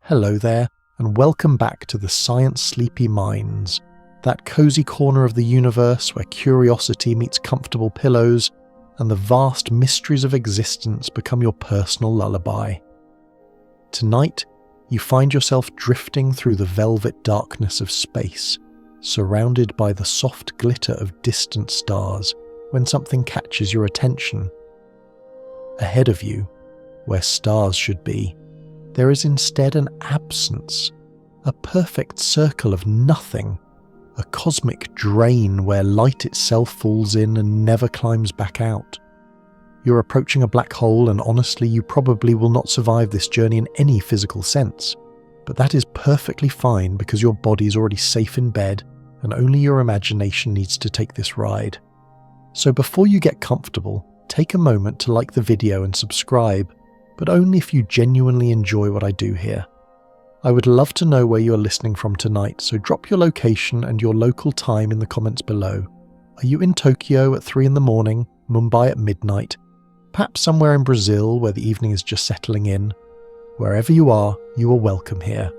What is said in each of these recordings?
Hello there, and welcome back to the Science Sleepy Minds, that cozy corner of the universe where curiosity meets comfortable pillows and the vast mysteries of existence become your personal lullaby. Tonight, you find yourself drifting through the velvet darkness of space, surrounded by the soft glitter of distant stars when something catches your attention. Ahead of you, where stars should be, there is instead an absence, a perfect circle of nothing, a cosmic drain where light itself falls in and never climbs back out. You're approaching a black hole, and honestly, you probably will not survive this journey in any physical sense, but that is perfectly fine because your body's already safe in bed and only your imagination needs to take this ride. So before you get comfortable, take a moment to like the video and subscribe, but only if you genuinely enjoy what I do here. I would love to know where you are listening from tonight, so drop your location and your local time in the comments below. Are you in Tokyo at 3 in the morning, Mumbai at midnight, perhaps somewhere in Brazil where the evening is just settling in? Wherever you are welcome here.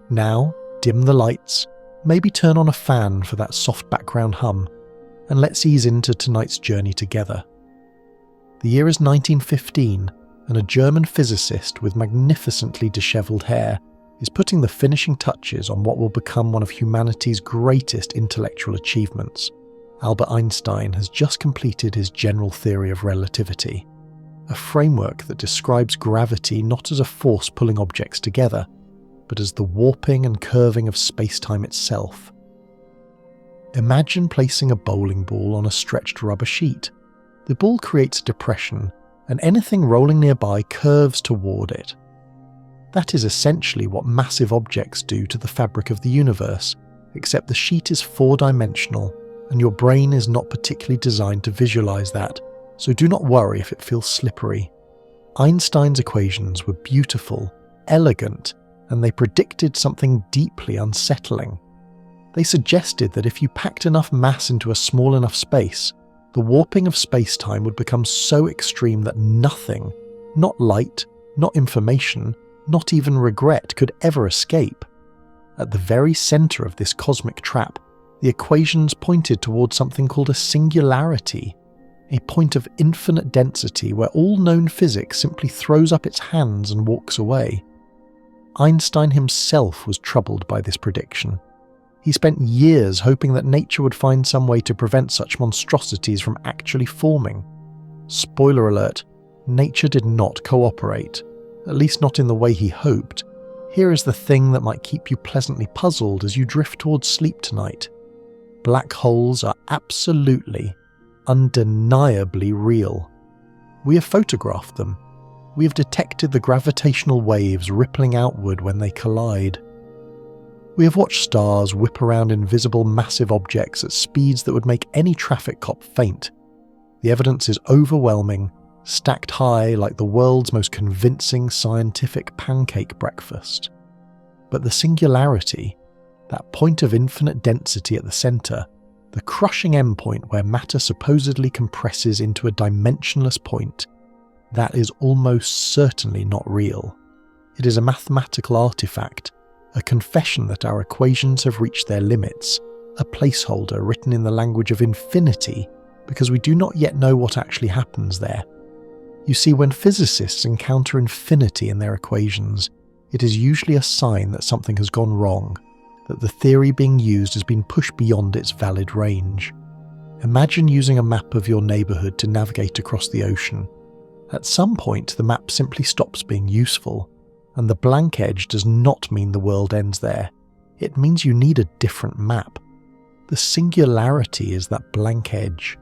Now, dim the lights, maybe turn on a fan for that soft background hum, and let's ease into tonight's journey together. The year is 1915, and a German physicist with magnificently dishevelled hair is putting the finishing touches on what will become one of humanity's greatest intellectual achievements. Albert Einstein has just completed his general theory of relativity, a framework that describes gravity not as a force pulling objects together, but as the warping and curving of space-time itself. Imagine placing a bowling ball on a stretched rubber sheet. The ball creates a depression, and anything rolling nearby curves toward it. That is essentially what massive objects do to the fabric of the universe, except the sheet is four-dimensional, and your brain is not particularly designed to visualize that, so do not worry if it feels slippery. Einstein's equations were beautiful, elegant, and they predicted something deeply unsettling. They suggested that if you packed enough mass into a small enough space, the warping of space-time would become so extreme that nothing, not light, not information, not even regret, could ever escape. At the very centre of this cosmic trap, the equations pointed towards something called a singularity, a point of infinite density where all known physics simply throws up its hands and walks away. Einstein himself was troubled by this prediction. He spent years hoping that nature would find some way to prevent such monstrosities from actually forming. Spoiler alert, nature did not cooperate, at least not in the way he hoped. Here is the thing that might keep you pleasantly puzzled as you drift towards sleep tonight. Black holes are absolutely, undeniably real. We have photographed them. We have detected the gravitational waves rippling outward when they collide. We have watched stars whip around invisible massive objects at speeds that would make any traffic cop faint. The evidence is overwhelming, stacked high like the world's most convincing scientific pancake breakfast. But the singularity, that point of infinite density at the centre, the crushing endpoint where matter supposedly compresses into a dimensionless point, that is almost certainly not real. It is a mathematical artifact, a confession that our equations have reached their limits, a placeholder written in the language of infinity because we do not yet know what actually happens there. You see, when physicists encounter infinity in their equations, it is usually a sign that something has gone wrong, that the theory being used has been pushed beyond its valid range. Imagine using a map of your neighbourhood to navigate across the ocean. At some point, the map simply stops being useful, and the blank edge does not mean the world ends there. It means you need a different map. The singularity is that blank edge.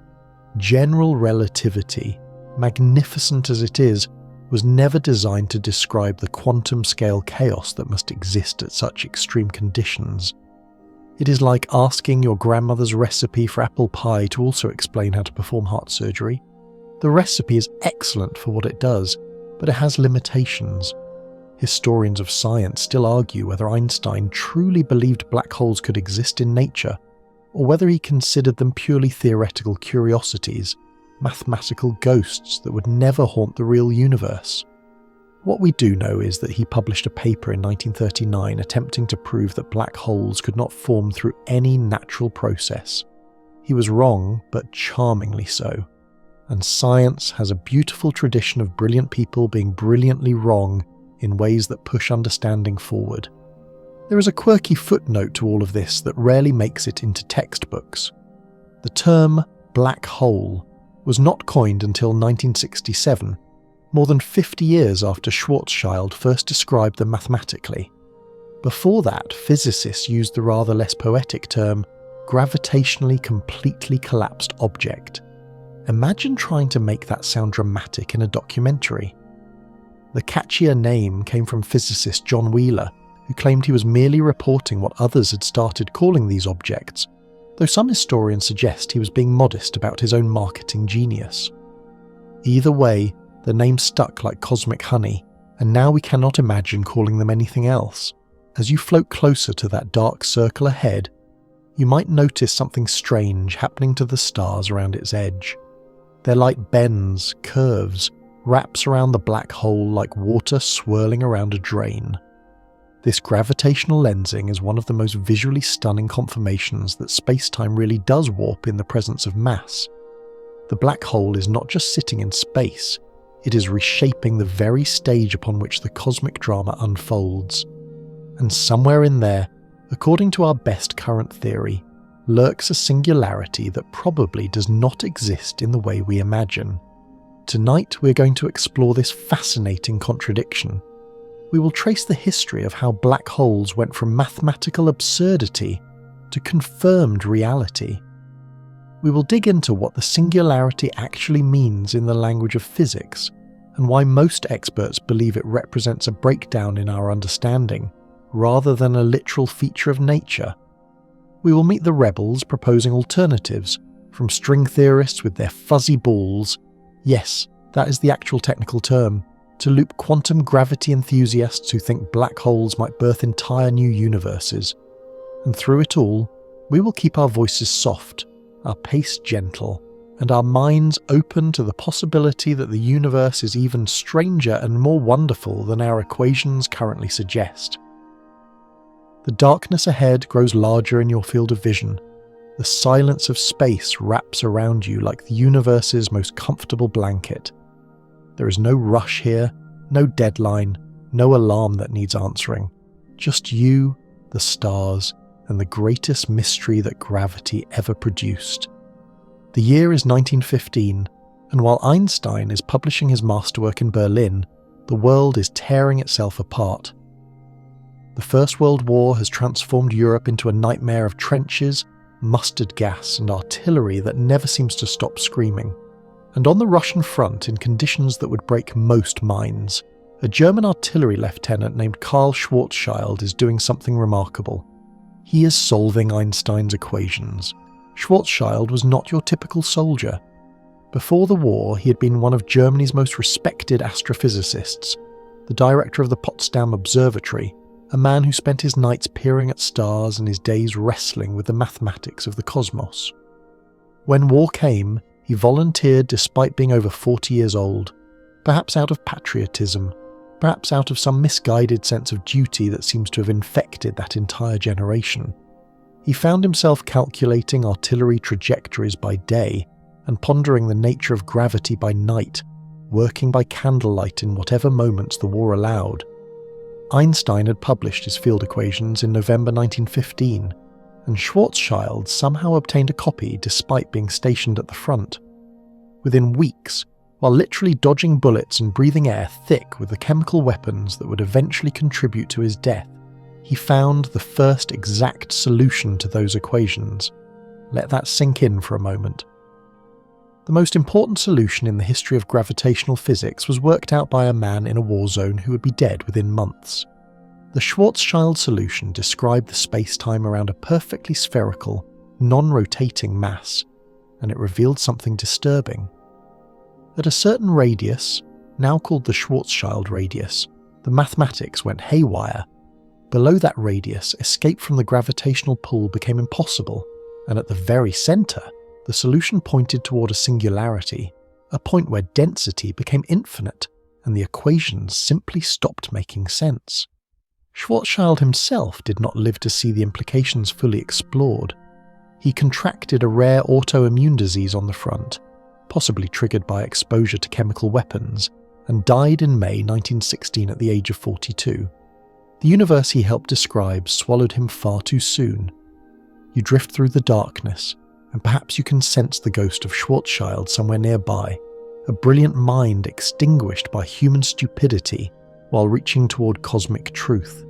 General relativity, magnificent as it is, was never designed to describe the quantum-scale chaos that must exist at such extreme conditions. It is like asking your grandmother's recipe for apple pie to also explain how to perform heart surgery. The recipe is excellent for what it does, but it has limitations. Historians of science still argue whether Einstein truly believed black holes could exist in nature, or whether he considered them purely theoretical curiosities, mathematical ghosts that would never haunt the real universe. What we do know is that he published a paper in 1939 attempting to prove that black holes could not form through any natural process. He was wrong, but charmingly so. And science has a beautiful tradition of brilliant people being brilliantly wrong in ways that push understanding forward. There is a quirky footnote to all of this that rarely makes it into textbooks. The term black hole was not coined until 1967, more than 50 years after Schwarzschild first described them mathematically. Before that, physicists used the rather less poetic term gravitationally completely collapsed object. Imagine trying to make that sound dramatic in a documentary. The catchier name came from physicist John Wheeler, who claimed he was merely reporting what others had started calling these objects, though some historians suggest he was being modest about his own marketing genius. Either way, the name stuck like cosmic honey, and now we cannot imagine calling them anything else. As you float closer to that dark circle ahead, you might notice something strange happening to the stars around its edge. Their light bends, curves, wraps around the black hole like water swirling around a drain. This gravitational lensing is one of the most visually stunning confirmations that space-time really does warp in the presence of mass. The black hole is not just sitting in space, it is reshaping the very stage upon which the cosmic drama unfolds. And somewhere in there, according to our best current theory, lurks a singularity that probably does not exist in the way we imagine. Tonight we're going to explore this fascinating contradiction. We will trace the history of how black holes went from mathematical absurdity to confirmed reality. We will dig into what the singularity actually means in the language of physics, and why most experts believe it represents a breakdown in our understanding, rather than a literal feature of nature. We will meet the rebels proposing alternatives, from string theorists with their fuzzy balls, yes, that is the actual technical term, to loop quantum gravity enthusiasts who think black holes might birth entire new universes. And through it all, we will keep our voices soft, our pace gentle, and our minds open to the possibility that the universe is even stranger and more wonderful than our equations currently suggest. The darkness ahead grows larger in your field of vision. The silence of space wraps around you like the universe's most comfortable blanket. There is no rush here, no deadline, no alarm that needs answering. Just you, the stars, and the greatest mystery that gravity ever produced. The year is 1915, and while Einstein is publishing his masterwork in Berlin, the world is tearing itself apart. The First World War has transformed Europe into a nightmare of trenches, mustard gas, and artillery that never seems to stop screaming. And on the Russian front, in conditions that would break most minds, a German artillery lieutenant named Karl Schwarzschild is doing something remarkable. He is solving Einstein's equations. Schwarzschild was not your typical soldier. Before the war, he had been one of Germany's most respected astrophysicists, the director of the Potsdam Observatory, a man who spent his nights peering at stars and his days wrestling with the mathematics of the cosmos. When war came, he volunteered despite being over 40 years old, perhaps out of patriotism, perhaps out of some misguided sense of duty that seems to have infected that entire generation. He found himself calculating artillery trajectories by day and pondering the nature of gravity by night, working by candlelight in whatever moments the war allowed. Einstein had published his field equations in November 1915, and Schwarzschild somehow obtained a copy despite being stationed at the front. Within weeks, while literally dodging bullets and breathing air thick with the chemical weapons that would eventually contribute to his death, he found the first exact solution to those equations. Let that sink in for a moment. The most important solution in the history of gravitational physics was worked out by a man in a war zone who would be dead within months. The Schwarzschild solution described the space-time around a perfectly spherical, non-rotating mass, and it revealed something disturbing. At a certain radius, now called the Schwarzschild radius, the mathematics went haywire. Below that radius, escape from the gravitational pull became impossible, and at the very centre, the solution pointed toward a singularity, a point where density became infinite, and the equations simply stopped making sense. Schwarzschild himself did not live to see the implications fully explored. He contracted a rare autoimmune disease on the front, possibly triggered by exposure to chemical weapons, and died in May 1916 at the age of 42. The universe he helped describe swallowed him far too soon. You drift through the darkness, and perhaps you can sense the ghost of Schwarzschild somewhere nearby, a brilliant mind extinguished by human stupidity while reaching toward cosmic truth.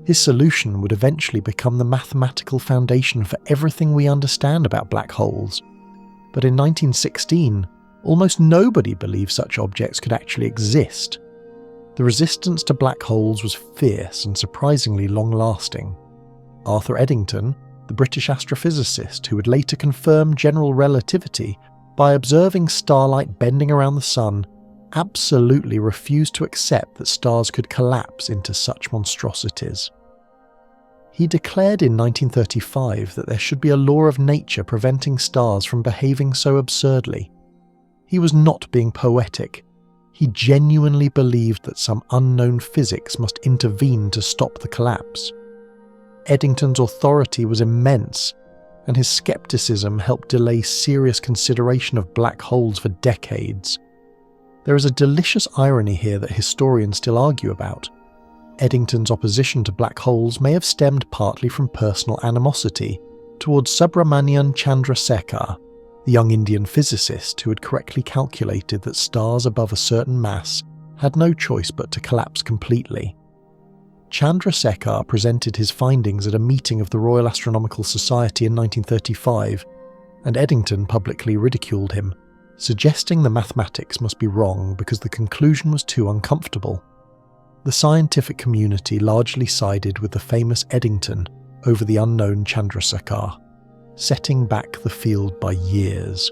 His solution would eventually become the mathematical foundation for everything we understand about black holes. But in 1916, almost nobody believed such objects could actually exist. The resistance to black holes was fierce and surprisingly long-lasting. Arthur Eddington, the British astrophysicist who would later confirm general relativity by observing starlight bending around the sun, absolutely refused to accept that stars could collapse into such monstrosities. He declared in 1935 that there should be a law of nature preventing stars from behaving so absurdly. He was not being poetic. He genuinely believed that some unknown physics must intervene to stop the collapse. Eddington's authority was immense, and his skepticism helped delay serious consideration of black holes for decades. There is a delicious irony here that historians still argue about. Eddington's opposition to black holes may have stemmed partly from personal animosity towards Subramanian Chandrasekhar, the young Indian physicist who had correctly calculated that stars above a certain mass had no choice but to collapse completely. Chandrasekhar presented his findings at a meeting of the Royal Astronomical Society in 1935, and Eddington publicly ridiculed him, suggesting the mathematics must be wrong because the conclusion was too uncomfortable. The scientific community largely sided with the famous Eddington over the unknown Chandrasekhar, setting back the field by years.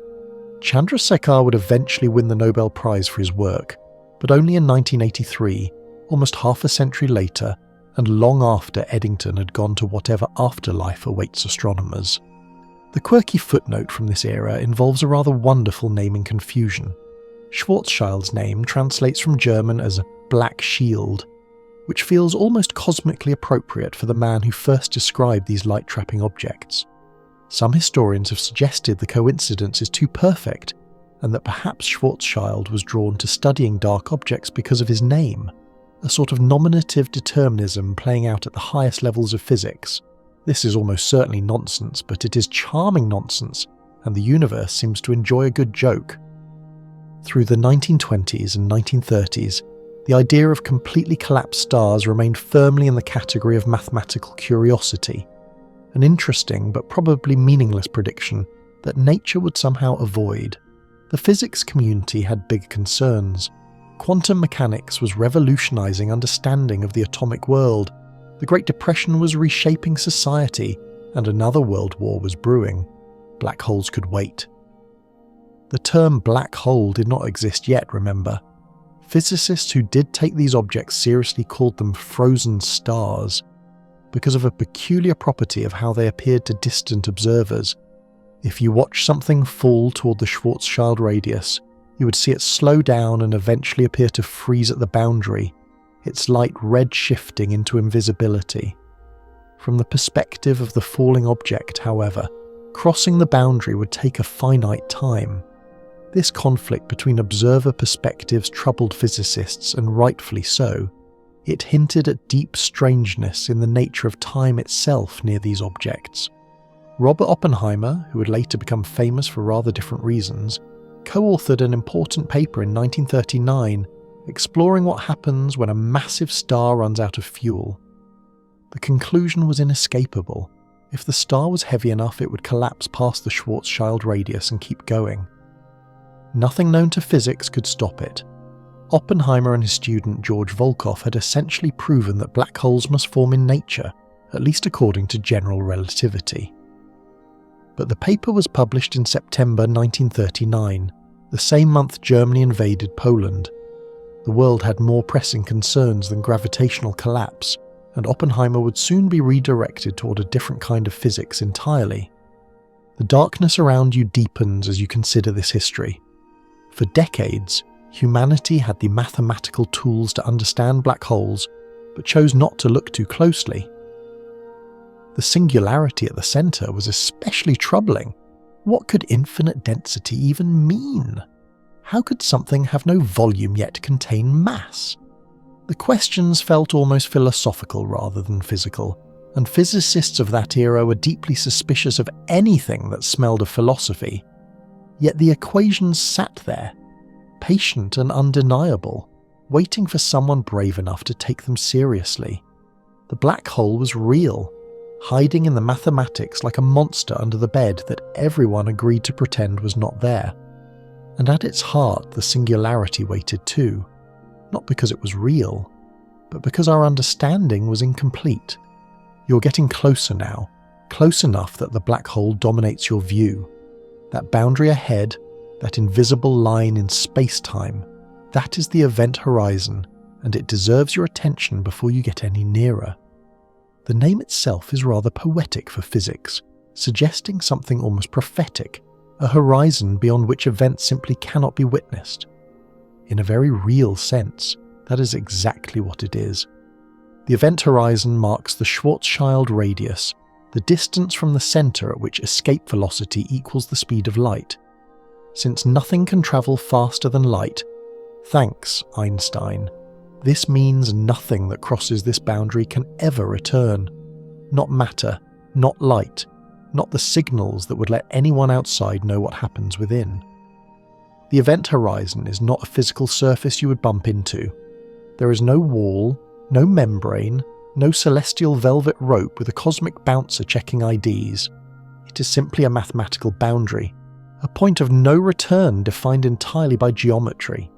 Chandrasekhar would eventually win the Nobel Prize for his work, but only in 1983, almost half a century later, and long after Eddington had gone to whatever afterlife awaits astronomers. The quirky footnote from this era involves a rather wonderful naming confusion. Schwarzschild's name translates from German as Black Shield, which feels almost cosmically appropriate for the man who first described these light-trapping objects. Some historians have suggested the coincidence is too perfect, and that perhaps Schwarzschild was drawn to studying dark objects because of his name, a sort of nominative determinism playing out at the highest levels of physics. This is almost certainly nonsense, but it is charming nonsense, and the universe seems to enjoy a good joke. Through the 1920s and 1930s, the idea of completely collapsed stars remained firmly in the category of mathematical curiosity, an interesting but probably meaningless prediction that nature would somehow avoid. The physics community had big concerns. Quantum mechanics was revolutionizing understanding of the atomic world, the Great Depression was reshaping society, and another world war was brewing. Black holes could wait. The term black hole did not exist yet, remember. Physicists who did take these objects seriously called them frozen stars, because of a peculiar property of how they appeared to distant observers. If you watch something fall toward the Schwarzschild radius, you would see it slow down and eventually appear to freeze at the boundary, its light red shifting into invisibility. From the perspective of the falling object, however, crossing the boundary would take a finite time. This conflict between observer perspectives troubled physicists, and rightfully so. It hinted at deep strangeness in the nature of time itself near these objects. Robert Oppenheimer, who would later become famous for rather different reasons, co-authored an important paper in 1939 exploring what happens when a massive star runs out of fuel. The conclusion was inescapable. If the star was heavy enough, it would collapse past the Schwarzschild radius and keep going. Nothing known to physics could stop it. Oppenheimer and his student George Volkoff had essentially proven that black holes must form in nature, at least according to general relativity. But the paper was published in September 1939, the same month Germany invaded Poland. The world had more pressing concerns than gravitational collapse, and Oppenheimer would soon be redirected toward a different kind of physics entirely. The darkness around you deepens as you consider this history. For decades, Humanity had the mathematical tools to understand black holes, but chose not to look too closely. The singularity at the centre was especially troubling. What could infinite density even mean? How could something have no volume yet contain mass? The questions felt almost philosophical rather than physical, and physicists of that era were deeply suspicious of anything that smelled of philosophy. Yet the equations sat there, patient and undeniable, waiting for someone brave enough to take them seriously. The black hole was real, hiding in the mathematics like a monster under the bed that everyone agreed to pretend was not there. And at its heart, the singularity waited too, not because it was real, but because our understanding was incomplete. You're getting closer now, close enough that the black hole dominates your view. That boundary ahead, that invisible line in space-time, that is the event horizon, and it deserves your attention before you get any nearer. The name itself is rather poetic for physics, suggesting something almost prophetic, a horizon beyond which events simply cannot be witnessed. In a very real sense, that is exactly what it is. The event horizon marks the Schwarzschild radius, the distance from the centre at which escape velocity equals the speed of light. Since nothing can travel faster than light, thanks, Einstein, this means nothing that crosses this boundary can ever return. Not matter, not light, not the signals that would let anyone outside know what happens within. The event horizon is not a physical surface you would bump into. There is no wall, no membrane, no celestial velvet rope with a cosmic bouncer checking IDs. It is simply a mathematical boundary, a point of no return defined entirely by geometry.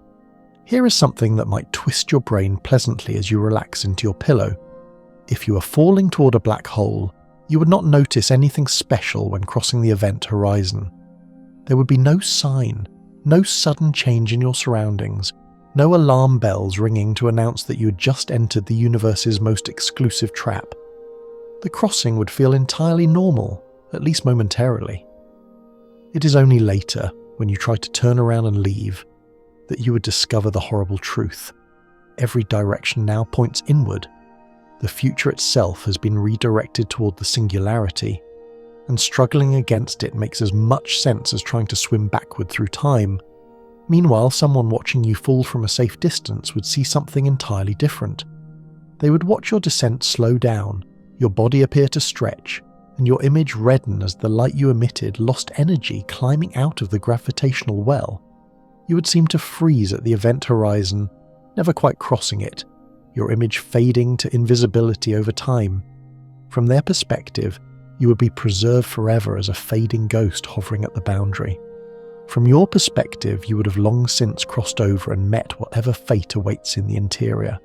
Here is something that might twist your brain pleasantly as you relax into your pillow. If you are falling toward a black hole, you would not notice anything special when crossing the event horizon. There would be no sign, no sudden change in your surroundings, no alarm bells ringing to announce that you had just entered the universe's most exclusive trap. The crossing would feel entirely normal, at least momentarily. It is only later, when you try to turn around and leave, that you would discover the horrible truth. Every direction now points inward. The future itself has been redirected toward the singularity, and struggling against it makes as much sense as trying to swim backward through time. Meanwhile, someone watching you fall from a safe distance would see something entirely different. They would watch your descent slow down, your body appear to stretch, and your image redden as the light you emitted lost energy climbing out of the gravitational well. You would seem to freeze at the event horizon, never quite crossing it, your image fading to invisibility over time. From their perspective, you would be preserved forever as a fading ghost hovering at the boundary. From your perspective, you would have long since crossed over and met whatever fate awaits in the interior.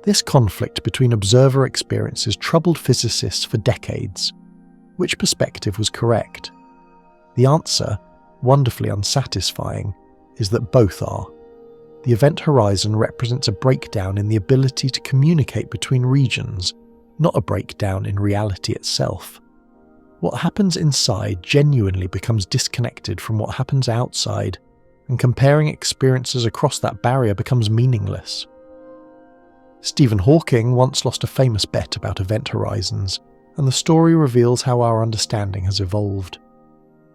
This conflict between observer experiences troubled physicists for decades. Which perspective was correct? The answer, wonderfully unsatisfying, is that both are. The event horizon represents a breakdown in the ability to communicate between regions, not a breakdown in reality itself. What happens inside genuinely becomes disconnected from what happens outside, and comparing experiences across that barrier becomes meaningless. Stephen Hawking once lost a famous bet about event horizons, and the story reveals how our understanding has evolved.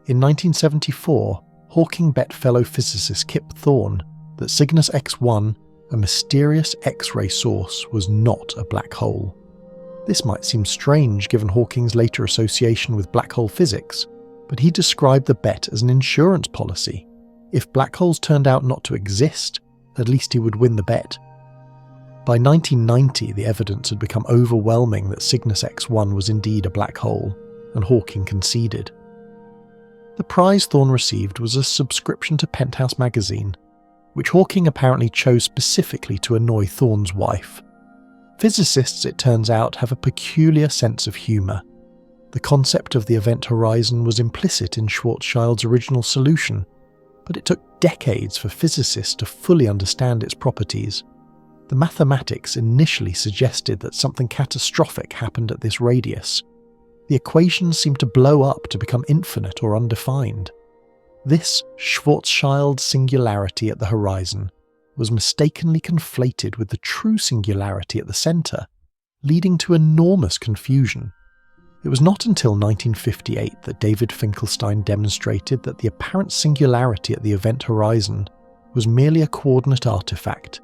In 1974, Hawking bet fellow physicist Kip Thorne that Cygnus X1, a mysterious X-ray source, was not a black hole. This might seem strange given Hawking's later association with black hole physics, but he described the bet as an insurance policy. If black holes turned out not to exist, at least he would win the bet. By 1990, the evidence had become overwhelming that Cygnus X1 was indeed a black hole, and Hawking conceded. The prize Thorne received was a subscription to Penthouse magazine, which Hawking apparently chose specifically to annoy Thorne's wife. Physicists, it turns out, have a peculiar sense of humour. The concept of the event horizon was implicit in Schwarzschild's original solution, but it took decades for physicists to fully understand its properties. The mathematics initially suggested that something catastrophic happened at this radius. The equations seemed to blow up to become infinite or undefined. This Schwarzschild singularity at the horizon was mistakenly conflated with the true singularity at the centre, leading to enormous confusion. It was not until 1958 that David Finkelstein demonstrated that the apparent singularity at the event horizon was merely a coordinate artifact,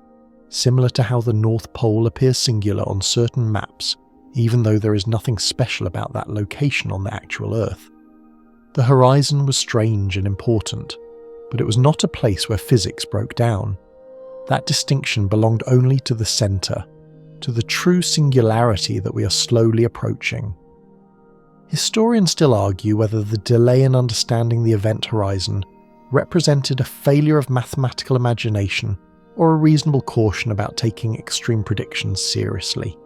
similar to how the North Pole appears singular on certain maps, even though there is nothing special about that location on the actual Earth. The horizon was strange and important, but it was not a place where physics broke down. That distinction belonged only to the centre, to the true singularity that we are slowly approaching. Historians still argue whether the delay in understanding the event horizon represented a failure of mathematical imagination or a reasonable caution about taking extreme predictions seriously.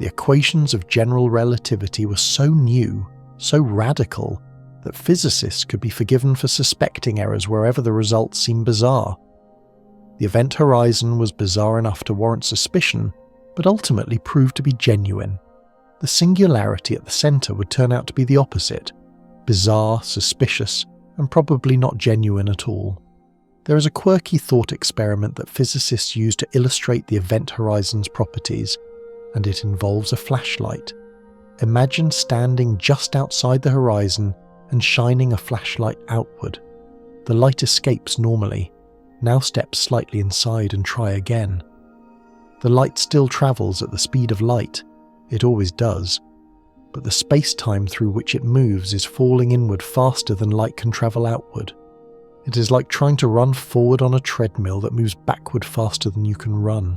The equations of general relativity were so new, so radical, that physicists could be forgiven for suspecting errors wherever the results seemed bizarre. The event horizon was bizarre enough to warrant suspicion, but ultimately proved to be genuine. The singularity at the centre would turn out to be the opposite: bizarre, suspicious, and probably not genuine at all. There is a quirky thought experiment that physicists use to illustrate the event horizon's properties, and it involves a flashlight. Imagine standing just outside the horizon and shining a flashlight outward. The light escapes normally. Now step slightly inside and try again. The light still travels at the speed of light. It always does. But the space-time through which it moves is falling inward faster than light can travel outward. It is like trying to run forward on a treadmill that moves backward faster than you can run.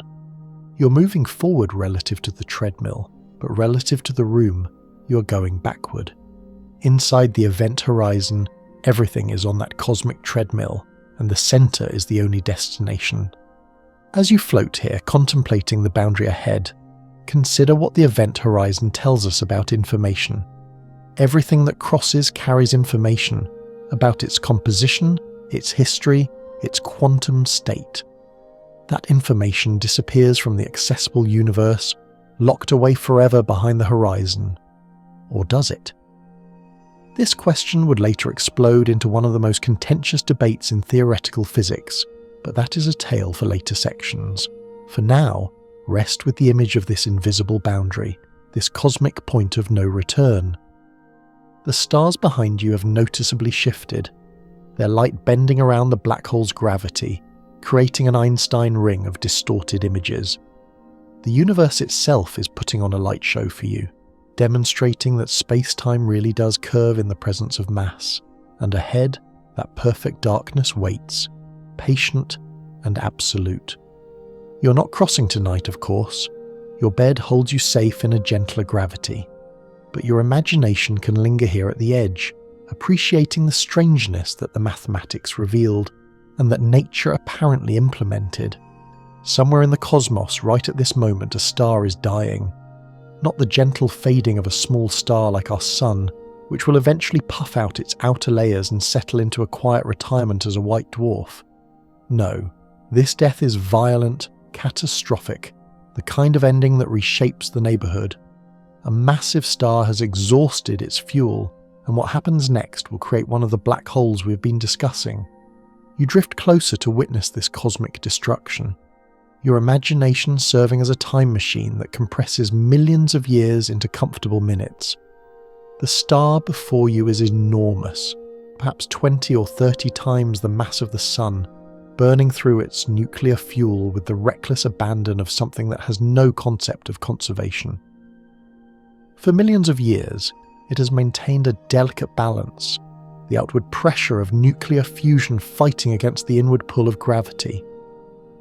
You're moving forward relative to the treadmill, but relative to the room, you're going backward. Inside the event horizon, everything is on that cosmic treadmill, and the centre is the only destination. As you float here, contemplating the boundary ahead, consider what the event horizon tells us about information. Everything that crosses carries information about its composition, its history, its quantum state. That information disappears from the accessible universe, locked away forever behind the horizon. Or does it? This question would later explode into one of the most contentious debates in theoretical physics, but that is a tale for later sections. For now, rest with the image of this invisible boundary, this cosmic point of no return. The stars behind you have noticeably shifted, their light bending around the black hole's gravity, creating an Einstein ring of distorted images. The universe itself is putting on a light show for you, demonstrating that space-time really does curve in the presence of mass, and ahead, that perfect darkness waits, patient and absolute. You're not crossing tonight, of course. Your bed holds you safe in a gentler gravity, but your imagination can linger here at the edge, appreciating the strangeness that the mathematics revealed, and that nature apparently implemented. Somewhere in the cosmos, right at this moment, a star is dying. Not the gentle fading of a small star like our sun, which will eventually puff out its outer layers and settle into a quiet retirement as a white dwarf. No, this death is violent, catastrophic, the kind of ending that reshapes the neighbourhood. A massive star has exhausted its fuel, and what happens next will create one of the black holes we've been discussing. You drift closer to witness this cosmic destruction, your imagination serving as a time machine that compresses millions of years into comfortable minutes. The star before you is enormous, perhaps 20 or 30 times the mass of the sun, burning through its nuclear fuel with the reckless abandon of something that has no concept of conservation. For millions of years, it has maintained a delicate balance, the outward pressure of nuclear fusion fighting against the inward pull of gravity.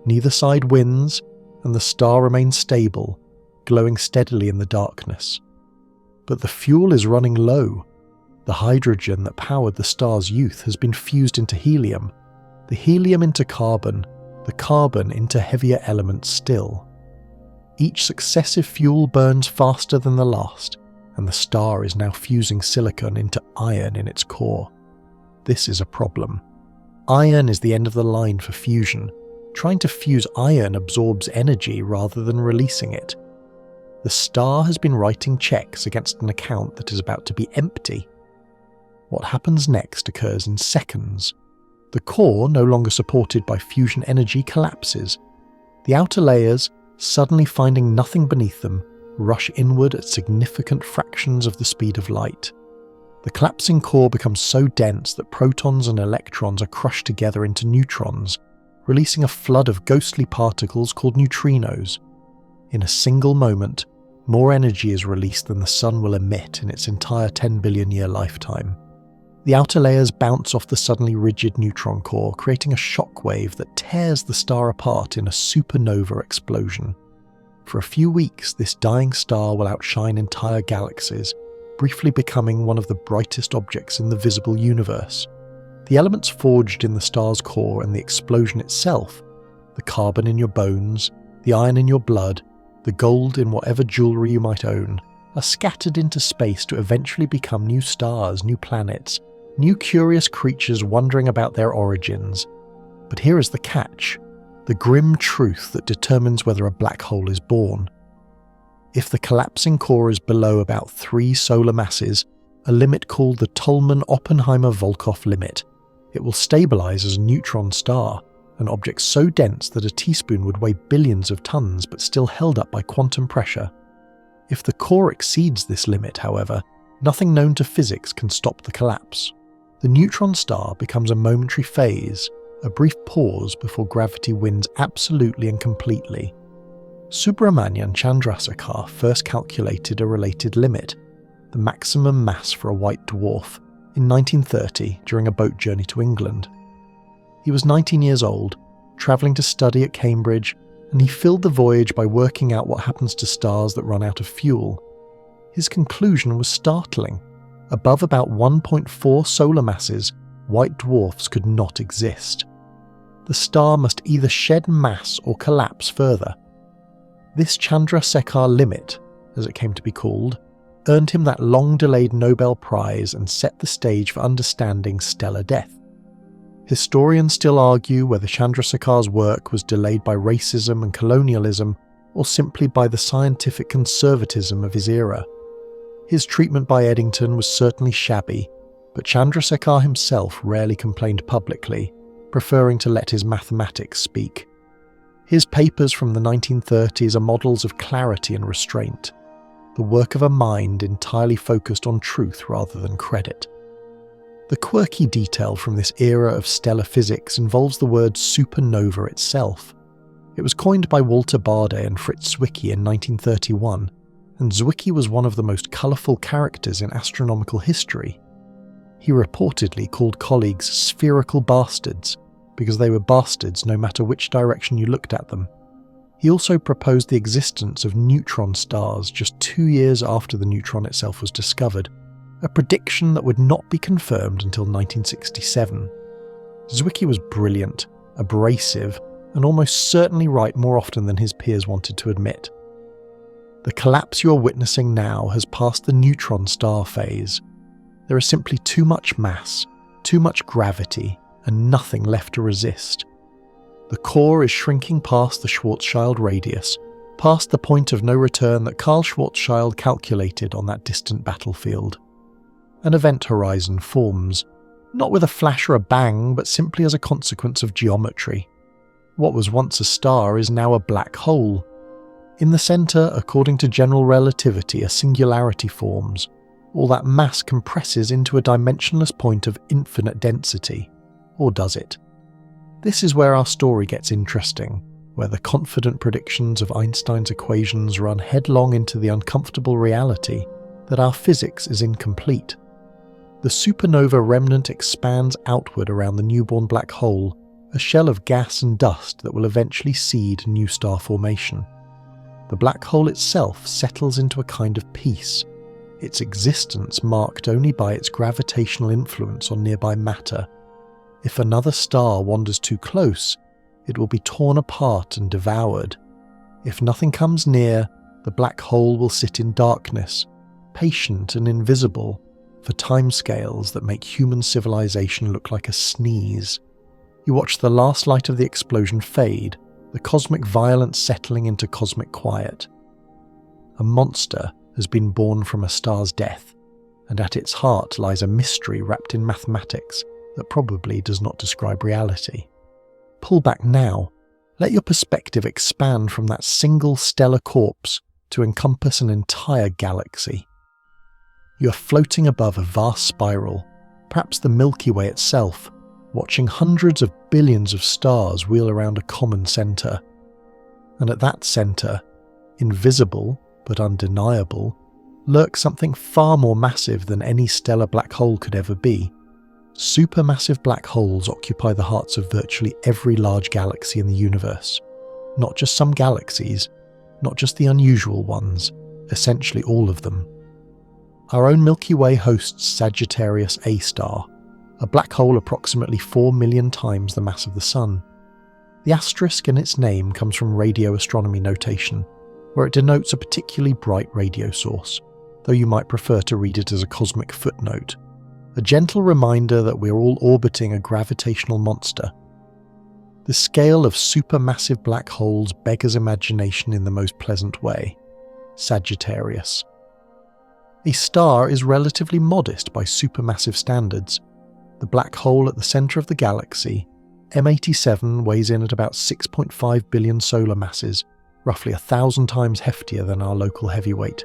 Neither side wins, and the star remains stable, glowing steadily in the darkness. But the fuel is running low. The hydrogen that powered the star's youth has been fused into helium, the helium into carbon, the carbon into heavier elements still. Each successive fuel burns faster than the last, and the star is now fusing silicon into iron in its core. This is a problem. Iron is the end of the line for fusion. Trying to fuse iron absorbs energy rather than releasing it. The star has been writing checks against an account that is about to be empty. What happens next occurs in seconds. The core, no longer supported by fusion energy, collapses. The outer layers, suddenly finding nothing beneath them, rush inward at significant fractions of the speed of light. The collapsing core becomes so dense that protons and electrons are crushed together into neutrons, releasing a flood of ghostly particles called neutrinos. In a single moment, more energy is released than the Sun will emit in its entire 10 billion year lifetime. The outer layers bounce off the suddenly rigid neutron core, creating a shock wave that tears the star apart in a supernova explosion. For a few weeks, this dying star will outshine entire galaxies, briefly becoming one of the brightest objects in the visible universe. The elements forged in the star's core and the explosion itself, the carbon in your bones, the iron in your blood, the gold in whatever jewelry you might own, are scattered into space to eventually become new stars, new planets, new curious creatures wondering about their origins. But here is the catch, the grim truth that determines whether a black hole is born. If the collapsing core is below about 3 solar masses, a limit called the Tolman-Oppenheimer-Volkoff limit, it will stabilize as a neutron star, an object so dense that a teaspoon would weigh billions of tons but still held up by quantum pressure. If the core exceeds this limit, however, nothing known to physics can stop the collapse. The neutron star becomes a momentary phase, a brief pause before gravity wins absolutely and completely. Subrahmanyan Chandrasekhar first calculated a related limit, the maximum mass for a white dwarf, in 1930 during a boat journey to England. He was 19 years old, travelling to study at Cambridge, and he filled the voyage by working out what happens to stars that run out of fuel. His conclusion was startling. Above about 1.4 solar masses, white dwarfs could not exist. The star must either shed mass or collapse further. This Chandrasekhar limit, as it came to be called, earned him that long-delayed Nobel Prize and set the stage for understanding stellar death. Historians still argue whether Chandrasekhar's work was delayed by racism and colonialism or simply by the scientific conservatism of his era. His treatment by Eddington was certainly shabby, but Chandrasekhar himself rarely complained publicly, preferring to let his mathematics speak. His papers from the 1930s are models of clarity and restraint, the work of a mind entirely focused on truth rather than credit. The quirky detail from this era of stellar physics involves the word supernova itself. It was coined by Walter Baade and Fritz Zwicky in 1931, and Zwicky was one of the most colourful characters in astronomical history. He reportedly called colleagues spherical bastards, because they were bastards no matter which direction you looked at them. He also proposed the existence of neutron stars just 2 years after the neutron itself was discovered, a prediction that would not be confirmed until 1967. Zwicky was brilliant, abrasive, and almost certainly right more often than his peers wanted to admit. The collapse you are witnessing now has passed the neutron star phase. There is simply too much mass, too much gravity, and nothing left to resist. The core is shrinking past the Schwarzschild radius, past the point of no return that Karl Schwarzschild calculated on that distant battlefield. An event horizon forms, not with a flash or a bang, but simply as a consequence of geometry. What was once a star is now a black hole. In the centre, according to general relativity, a singularity forms. All that mass compresses into a dimensionless point of infinite density. Or does it? This is where our story gets interesting, where the confident predictions of Einstein's equations run headlong into the uncomfortable reality that our physics is incomplete. The supernova remnant expands outward around the newborn black hole, a shell of gas and dust that will eventually seed new star formation. The black hole itself settles into a kind of peace, its existence marked only by its gravitational influence on nearby matter. If another star wanders too close, it will be torn apart and devoured. If nothing comes near, the black hole will sit in darkness, patient and invisible, for timescales that make human civilization look like a sneeze. You watch the last light of the explosion fade, the cosmic violence settling into cosmic quiet. A monster has been born from a star's death, and at its heart lies a mystery wrapped in mathematics that probably does not describe reality. Pull back now. Let your perspective expand from that single stellar corpse to encompass an entire galaxy. You are floating above a vast spiral, perhaps the Milky Way itself, watching hundreds of billions of stars wheel around a common centre. And at that centre, invisible but undeniable, lurks something far more massive than any stellar black hole could ever be. Supermassive black holes occupy the hearts of virtually every large galaxy in the universe. Not just some galaxies, not just the unusual ones, essentially all of them. Our own Milky Way hosts Sagittarius A star, a black hole approximately 4 million times the mass of the Sun. The asterisk in its name comes from radio astronomy notation, where it denotes a particularly bright radio source, though you might prefer to read it as a cosmic footnote, a gentle reminder that we're all orbiting a gravitational monster. The scale of supermassive black holes beggars imagination in the most pleasant way. Sagittarius. A star is relatively modest by supermassive standards. The black hole at the centre of the galaxy, M87, weighs in at about 6.5 billion solar masses, roughly 1,000 times heftier than our local heavyweight.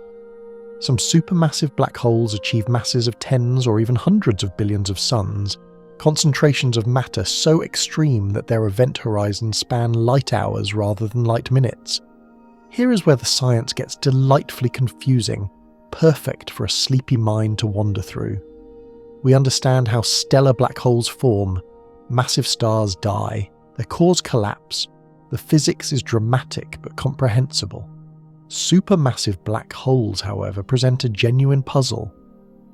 Some supermassive black holes achieve masses of tens or even hundreds of billions of suns, concentrations of matter so extreme that their event horizons span light hours rather than light minutes. Here is where the science gets delightfully confusing, perfect for a sleepy mind to wander through. We understand how stellar black holes form, massive stars die, their cores collapse. The physics is dramatic but comprehensible. Supermassive black holes, however, present a genuine puzzle.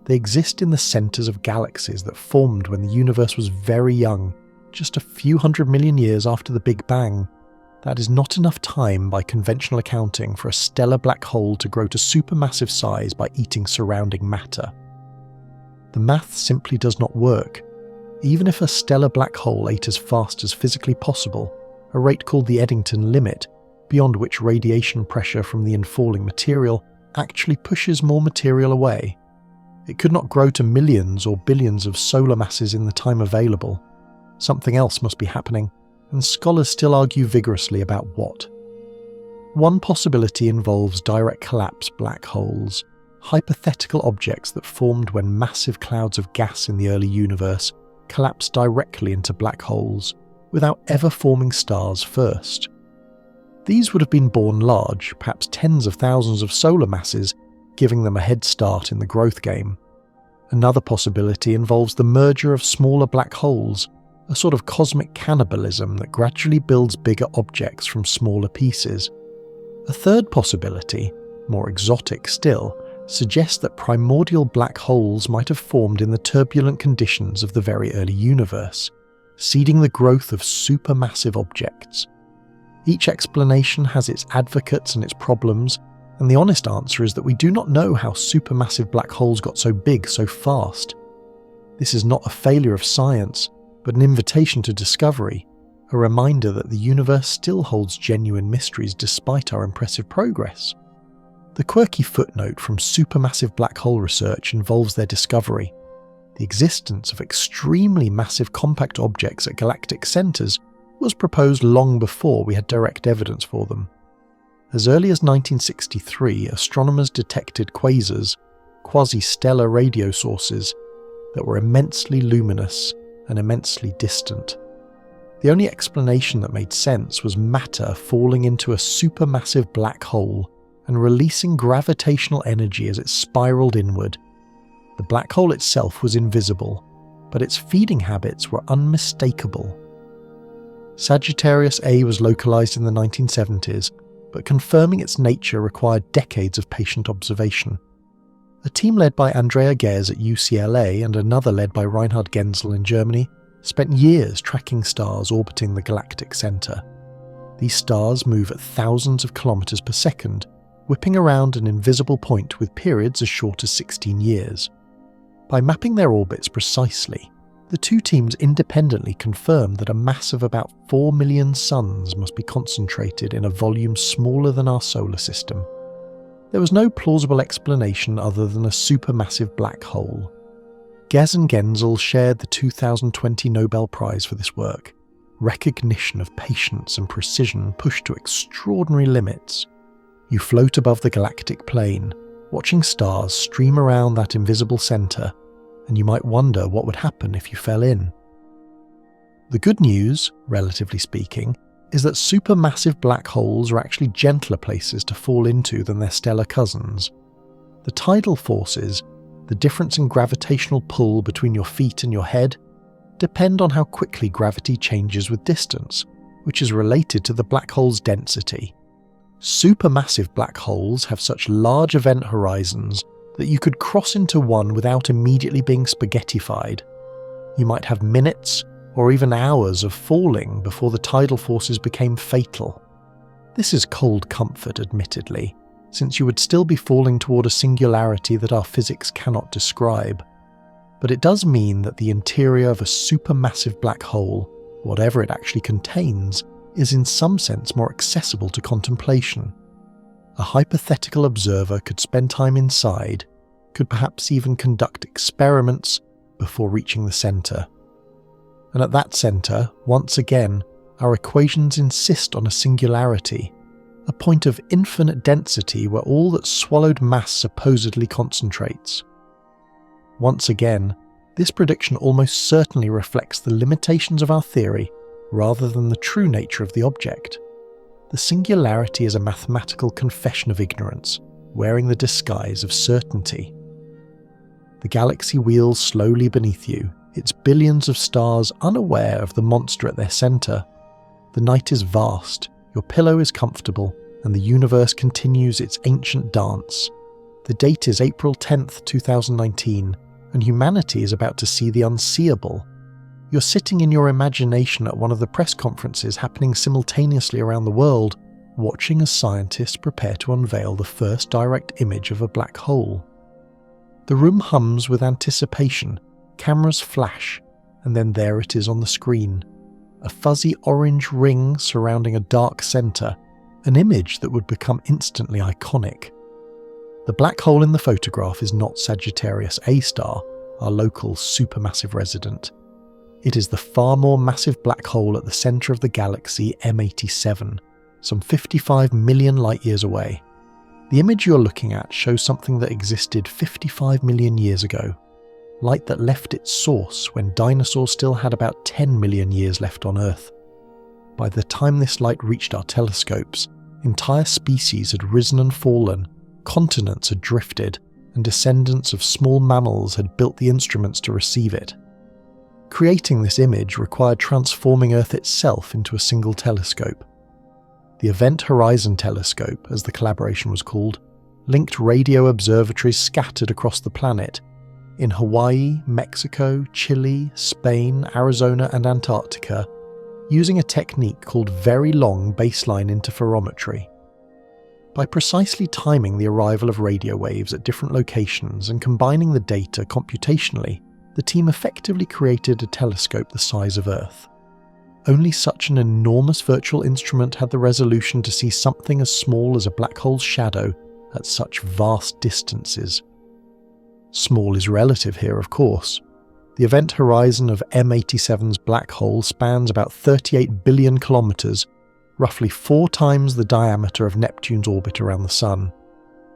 They exist in the centres of galaxies that formed when the universe was very young, just a few 100 million years after the Big Bang. That is not enough time by conventional accounting for a stellar black hole to grow to supermassive size by eating surrounding matter. The math simply does not work. Even if a stellar black hole ate as fast as physically possible, a rate called the Eddington limit, beyond which radiation pressure from the infalling material actually pushes more material away. It could not grow to millions or billions of solar masses in the time available. Something else must be happening, and scholars still argue vigorously about what. One possibility involves direct collapse black holes, hypothetical objects that formed when massive clouds of gas in the early universe collapsed directly into black holes, without ever forming stars first. These would have been born large, perhaps tens of thousands of solar masses, giving them a head start in the growth game. Another possibility involves the merger of smaller black holes, a sort of cosmic cannibalism that gradually builds bigger objects from smaller pieces. A third possibility, more exotic still, suggests that primordial black holes might have formed in the turbulent conditions of the very early universe, seeding the growth of supermassive objects. Each explanation has its advocates and its problems, and the honest answer is that we do not know how supermassive black holes got so big so fast. This is not a failure of science, but an invitation to discovery, a reminder that the universe still holds genuine mysteries despite our impressive progress. The quirky footnote from supermassive black hole research involves their discovery. The existence of extremely massive compact objects at galactic centres was proposed long before we had direct evidence for them. As early as 1963, astronomers detected quasars, quasi-stellar radio sources, that were immensely luminous and immensely distant. The only explanation that made sense was matter falling into a supermassive black hole and releasing gravitational energy as it spiraled inward. The black hole itself was invisible, but its feeding habits were unmistakable. Sagittarius A was localized in the 1970s, but confirming its nature required decades of patient observation. A team led by Andrea Ghez at UCLA and another led by Reinhard Genzel in Germany spent years tracking stars orbiting the galactic center. These stars move at thousands of kilometers per second, whipping around an invisible point with periods as short as 16 years. By mapping their orbits precisely, the two teams independently confirmed that a mass of about 4 million suns must be concentrated in a volume smaller than our solar system. there was no plausible explanation other than a supermassive black hole. Gez and Genzel shared the 2020 Nobel Prize for this work, recognition of patience and precision pushed to extraordinary limits. You float above the galactic plane, watching stars stream around that invisible centre, and you might wonder what would happen if you fell in. The good news, relatively speaking, is that supermassive black holes are actually gentler places to fall into than their stellar cousins. The tidal forces, the difference in gravitational pull between your feet and your head, depend on how quickly gravity changes with distance, which is related to the black hole's density. Supermassive black holes have such large event horizons that you could cross into one without immediately being spaghettified. You might have minutes or even hours of falling before the tidal forces became fatal. This is cold comfort, admittedly, since you would still be falling toward a singularity that our physics cannot describe. But it does mean that the interior of a supermassive black hole, whatever it actually contains, is in some sense more accessible to contemplation. A hypothetical observer could spend time inside, could perhaps even conduct experiments before reaching the centre. And at that centre, once again, our equations insist on a singularity, a point of infinite density where all that swallowed mass supposedly concentrates. Once again, this prediction almost certainly reflects the limitations of our theory rather than the true nature of the object. The singularity is a mathematical confession of ignorance, wearing the disguise of certainty. The galaxy wheels slowly beneath you, its billions of stars unaware of the monster at their centre. The night is vast, your pillow is comfortable, and the universe continues its ancient dance. The date is April 10th, 2019, and humanity is about to see the unseeable. You're sitting in your imagination at one of the press conferences happening simultaneously around the world, watching as scientists prepare to unveil the first direct image of a black hole. The room hums with anticipation. Cameras flash, and then there it is on the screen. A fuzzy orange ring surrounding a dark centre, an image that would become instantly iconic. The black hole in the photograph is not Sagittarius A star, our local supermassive resident. It is the far more massive black hole at the centre of the galaxy M87, some 55 million light-years away. The image you're looking at shows something that existed 55 million years ago. Light that left its source when dinosaurs still had about 10 million years left on Earth. By the time this light reached our telescopes, entire species had risen and fallen, continents had drifted, and descendants of small mammals had built the instruments to receive it. Creating this image required transforming Earth itself into a single telescope. The Event Horizon Telescope, as the collaboration was called, linked radio observatories scattered across the planet, in Hawaii, Mexico, Chile, Spain, Arizona and Antarctica, using a technique called very long baseline interferometry. By precisely timing the arrival of radio waves at different locations and combining the data computationally, the team effectively created a telescope the size of Earth. Only such an enormous virtual instrument had the resolution to see something as small as a black hole's shadow at such vast distances. Small is relative here, of course. The event horizon of M87's black hole spans about 38 billion kilometres, roughly 4 times the diameter of Neptune's orbit around the Sun.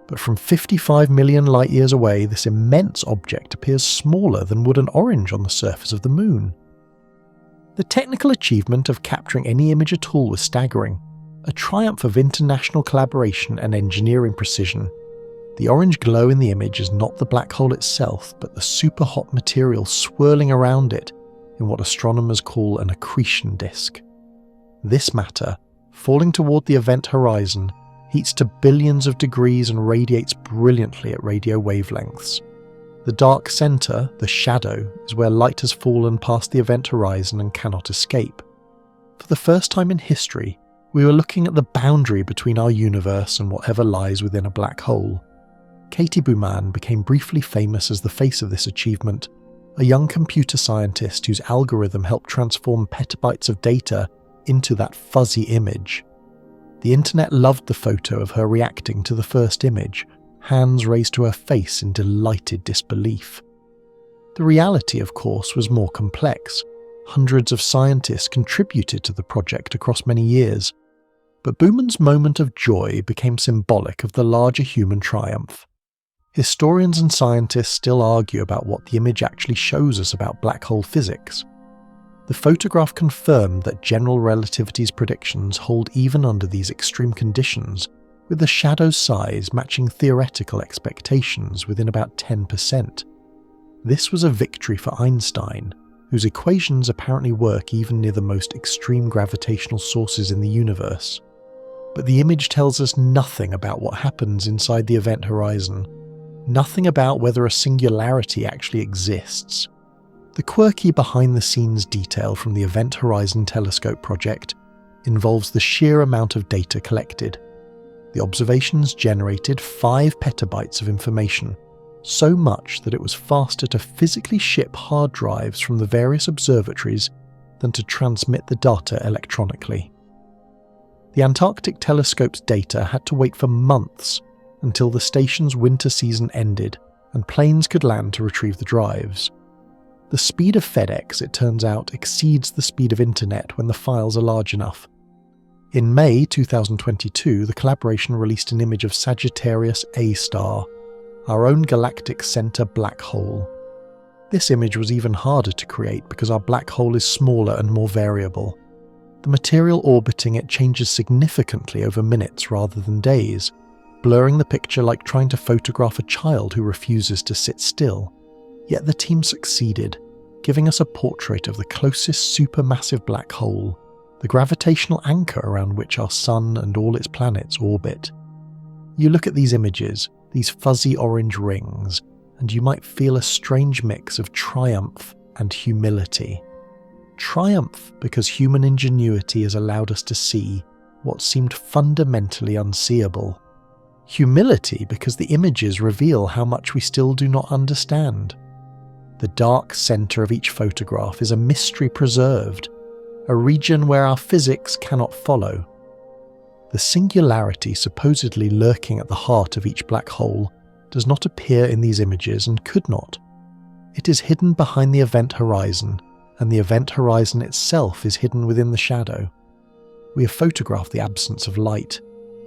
But from 55 million light-years away, this immense object appears smaller than would an orange on the surface of the Moon. The technical achievement of capturing any image at all was staggering, a triumph of international collaboration and engineering precision. The orange glow in the image is not the black hole itself, but the super-hot material swirling around it in what astronomers call an accretion disk. This matter, falling toward the event horizon, heats to billions of degrees and radiates brilliantly at radio wavelengths. The dark centre, the shadow, is where light has fallen past the event horizon and cannot escape. For the first time in history, we were looking at the boundary between our universe and whatever lies within a black hole. Katie Bouman became briefly famous as the face of this achievement, a young computer scientist whose algorithm helped transform petabytes of data into that fuzzy image. The internet loved the photo of her reacting to the first image, hands raised to her face in delighted disbelief. The reality, of course, was more complex. Hundreds of scientists contributed to the project across many years. But Bauman's moment of joy became symbolic of the larger human triumph. Historians and scientists still argue about what the image actually shows us about black hole physics. The photograph confirmed that general relativity's predictions hold even under these extreme conditions, with the shadow size matching theoretical expectations within about 10%. This was a victory for Einstein, whose equations apparently work even near the most extreme gravitational sources in the universe. But the image tells us nothing about what happens inside the event horizon, nothing about whether a singularity actually exists. The quirky behind-the-scenes detail from the Event Horizon Telescope project involves the sheer amount of data collected. The observations generated 5 petabytes of information, so much that it was faster to physically ship hard drives from the various observatories than to transmit the data electronically. The Antarctic telescope's data had to wait for months until the station's winter season ended and planes could land to retrieve the drives. The speed of FedEx, it turns out, exceeds the speed of internet when the files are large enough. In May 2022, the collaboration released an image of Sagittarius A star, our own galactic center black hole. This image was even harder to create because our black hole is smaller and more variable. The material orbiting it changes significantly over minutes rather than days, blurring the picture like trying to photograph a child who refuses to sit still. Yet the team succeeded, giving us a portrait of the closest supermassive black hole, the gravitational anchor around which our Sun and all its planets orbit. You look at these images, these fuzzy orange rings, and you might feel a strange mix of triumph and humility. Triumph because human ingenuity has allowed us to see what seemed fundamentally unseeable. Humility because the images reveal how much we still do not understand. The dark center of each photograph is a mystery preserved, a region where our physics cannot follow. The singularity supposedly lurking at the heart of each black hole does not appear in these images and could not. It is hidden behind the event horizon, and the event horizon itself is hidden within the shadow. We have photographed the absence of light,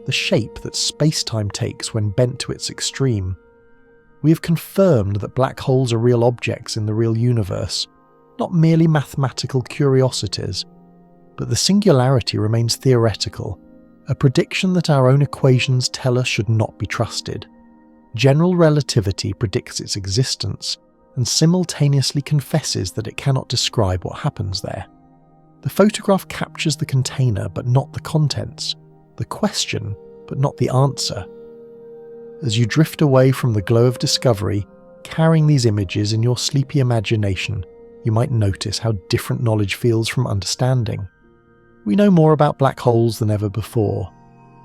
the shape that space-time takes when bent to its extreme. We have confirmed that black holes are real objects in the real universe, not merely mathematical curiosities. But the singularity remains theoretical, a prediction that our own equations tell us should not be trusted. General relativity predicts its existence, and simultaneously confesses that it cannot describe what happens there. The photograph captures the container but not the contents, the question but not the answer. As you drift away from the glow of discovery, carrying these images in your sleepy imagination, you might notice how different knowledge feels from understanding. We know more about black holes than ever before.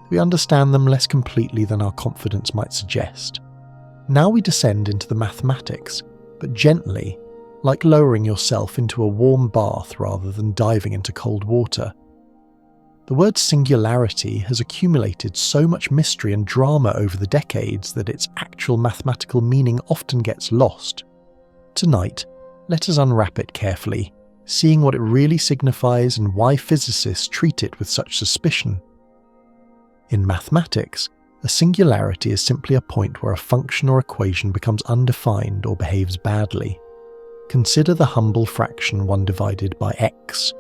We understand them less completely than our confidence might suggest. Now we descend into the mathematics, but gently, like lowering yourself into a warm bath rather than diving into cold water. The word singularity has accumulated so much mystery and drama over the decades that its actual mathematical meaning often gets lost. Tonight, let us unwrap it carefully, seeing what it really signifies and why physicists treat it with such suspicion. In mathematics, a singularity is simply a point where a function or equation becomes undefined or behaves badly. Consider the humble fraction 1 divided by x.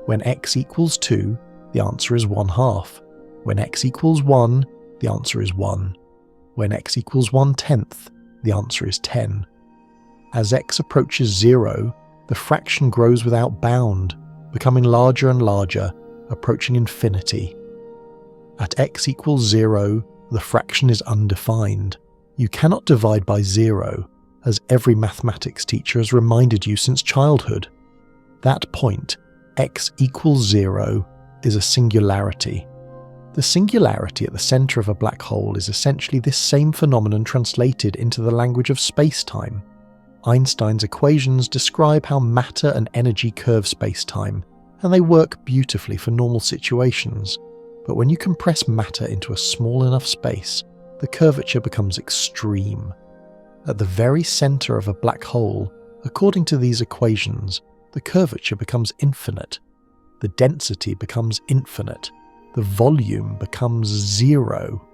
When x equals 2, the answer is 1/2. When x equals 1, the answer is 1. When x equals 1/10, the answer is 10. As x approaches 0, the fraction grows without bound, becoming larger and larger, approaching infinity. At x equals 0, the fraction is undefined. You cannot divide by 0, as every mathematics teacher has reminded you since childhood. That point, x equals 0, is a singularity. The singularity at the center of a black hole is essentially this same phenomenon translated into the language of space-time. Einstein's equations describe how matter and energy curve space-time, and they work beautifully for normal situations. But when you compress matter into a small enough space, the curvature becomes extreme. At the very centre of a black hole, according to these equations, the curvature becomes infinite. The density becomes infinite. The volume becomes zero.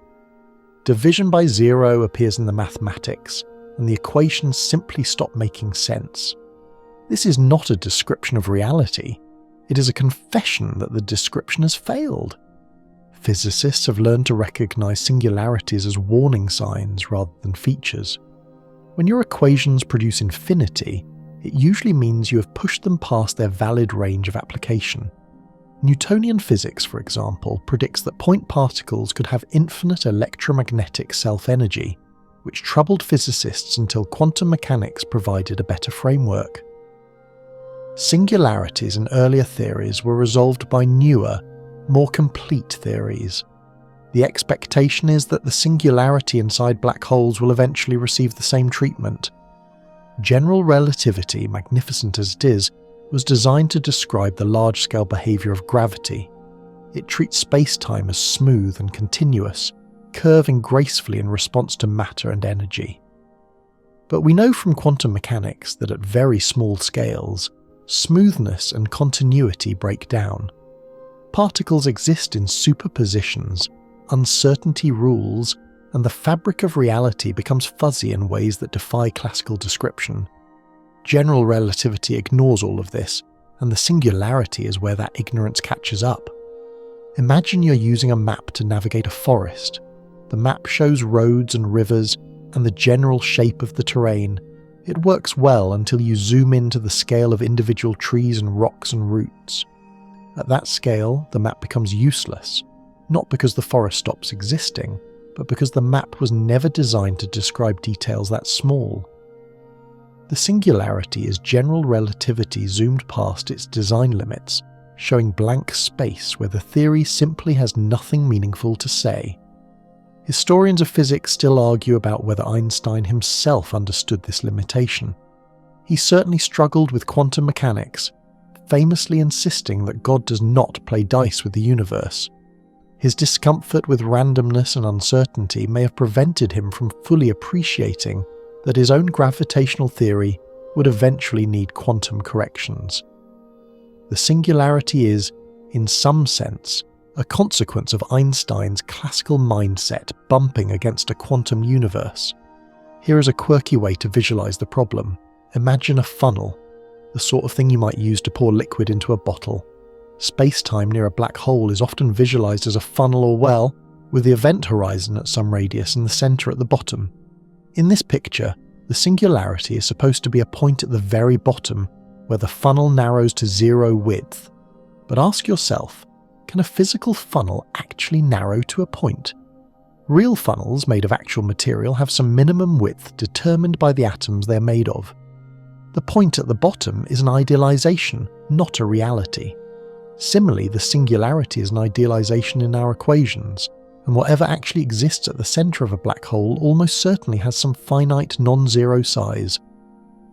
Division by zero appears in the mathematics, and the equations simply stop making sense. This is not a description of reality. It is a confession that the description has failed. Physicists have learned to recognize singularities as warning signs rather than features. When your equations produce infinity, it usually means you have pushed them past their valid range of application. Newtonian physics, for example, predicts that point particles could have infinite electromagnetic self-energy, which troubled physicists until quantum mechanics provided a better framework. Singularities in earlier theories were resolved by newer, more complete theories. The expectation is that the singularity inside black holes will eventually receive the same treatment. General relativity, magnificent as it is, was designed to describe the large-scale behaviour of gravity. It treats space-time as smooth and continuous, curving gracefully in response to matter and energy. But we know from quantum mechanics that at very small scales, smoothness and continuity break down. Particles exist in superpositions, uncertainty rules, and the fabric of reality becomes fuzzy in ways that defy classical description. General relativity ignores all of this, and the singularity is where that ignorance catches up. Imagine you're using a map to navigate a forest. The map shows roads and rivers and the general shape of the terrain. It works well until you zoom into the scale of individual trees and rocks and roots. At that scale, the map becomes useless, not because the forest stops existing, but because the map was never designed to describe details that small. The singularity is general relativity zoomed past its design limits, showing blank space where the theory simply has nothing meaningful to say. Historians of physics still argue about whether Einstein himself understood this limitation. He certainly struggled with quantum mechanics, famously insisting that God does not play dice with the universe. His discomfort with randomness and uncertainty may have prevented him from fully appreciating that his own gravitational theory would eventually need quantum corrections. The singularity is, in some sense, a consequence of Einstein's classical mindset bumping against a quantum universe. Here is a quirky way to visualize the problem. Imagine a funnel, the sort of thing you might use to pour liquid into a bottle. Space-time near a black hole is often visualized as a funnel or well, with the event horizon at some radius and the center at the bottom. In this picture, the singularity is supposed to be a point at the very bottom where the funnel narrows to zero width. But ask yourself, can a physical funnel actually narrow to a point? Real funnels made of actual material have some minimum width determined by the atoms they're made of. The point at the bottom is an idealization, not a reality. Similarly, the singularity is an idealization in our equations, and whatever actually exists at the center of a black hole almost certainly has some finite non-zero size,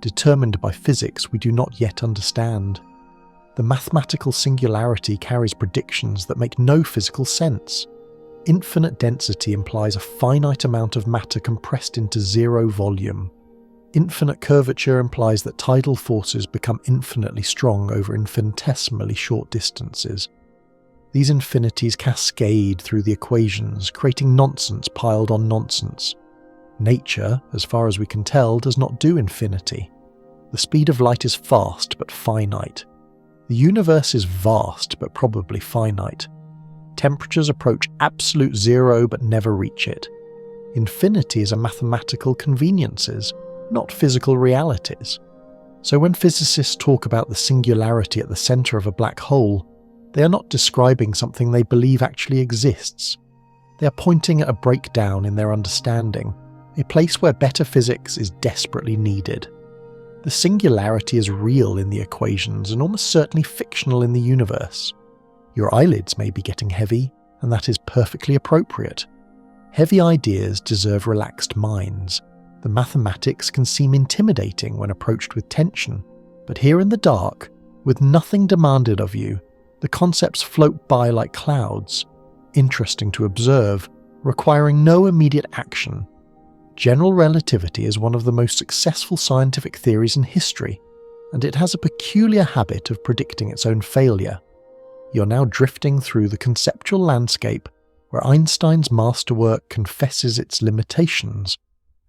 determined by physics we do not yet understand. The mathematical singularity carries predictions that make no physical sense. Infinite density implies a finite amount of matter compressed into zero volume. Infinite curvature implies that tidal forces become infinitely strong over infinitesimally short distances. These infinities cascade through the equations, creating nonsense piled on nonsense. Nature, as far as we can tell, does not do infinity. The speed of light is fast but finite. The universe is vast but probably finite. Temperatures approach absolute zero but never reach it. Infinities are mathematical conveniences, not physical realities. So when physicists talk about the singularity at the center of a black hole, they are not describing something they believe actually exists. They are pointing at a breakdown in their understanding, a place where better physics is desperately needed. The singularity is real in the equations and almost certainly fictional in the universe. Your eyelids may be getting heavy, and that is perfectly appropriate. Heavy ideas deserve relaxed minds. The mathematics can seem intimidating when approached with tension, but here in the dark, with nothing demanded of you, the concepts float by like clouds. interesting to observe, requiring no immediate action. General relativity is one of the most successful scientific theories in history, and it has a peculiar habit of predicting its own failure. You're now drifting through the conceptual landscape where Einstein's masterwork confesses its limitations,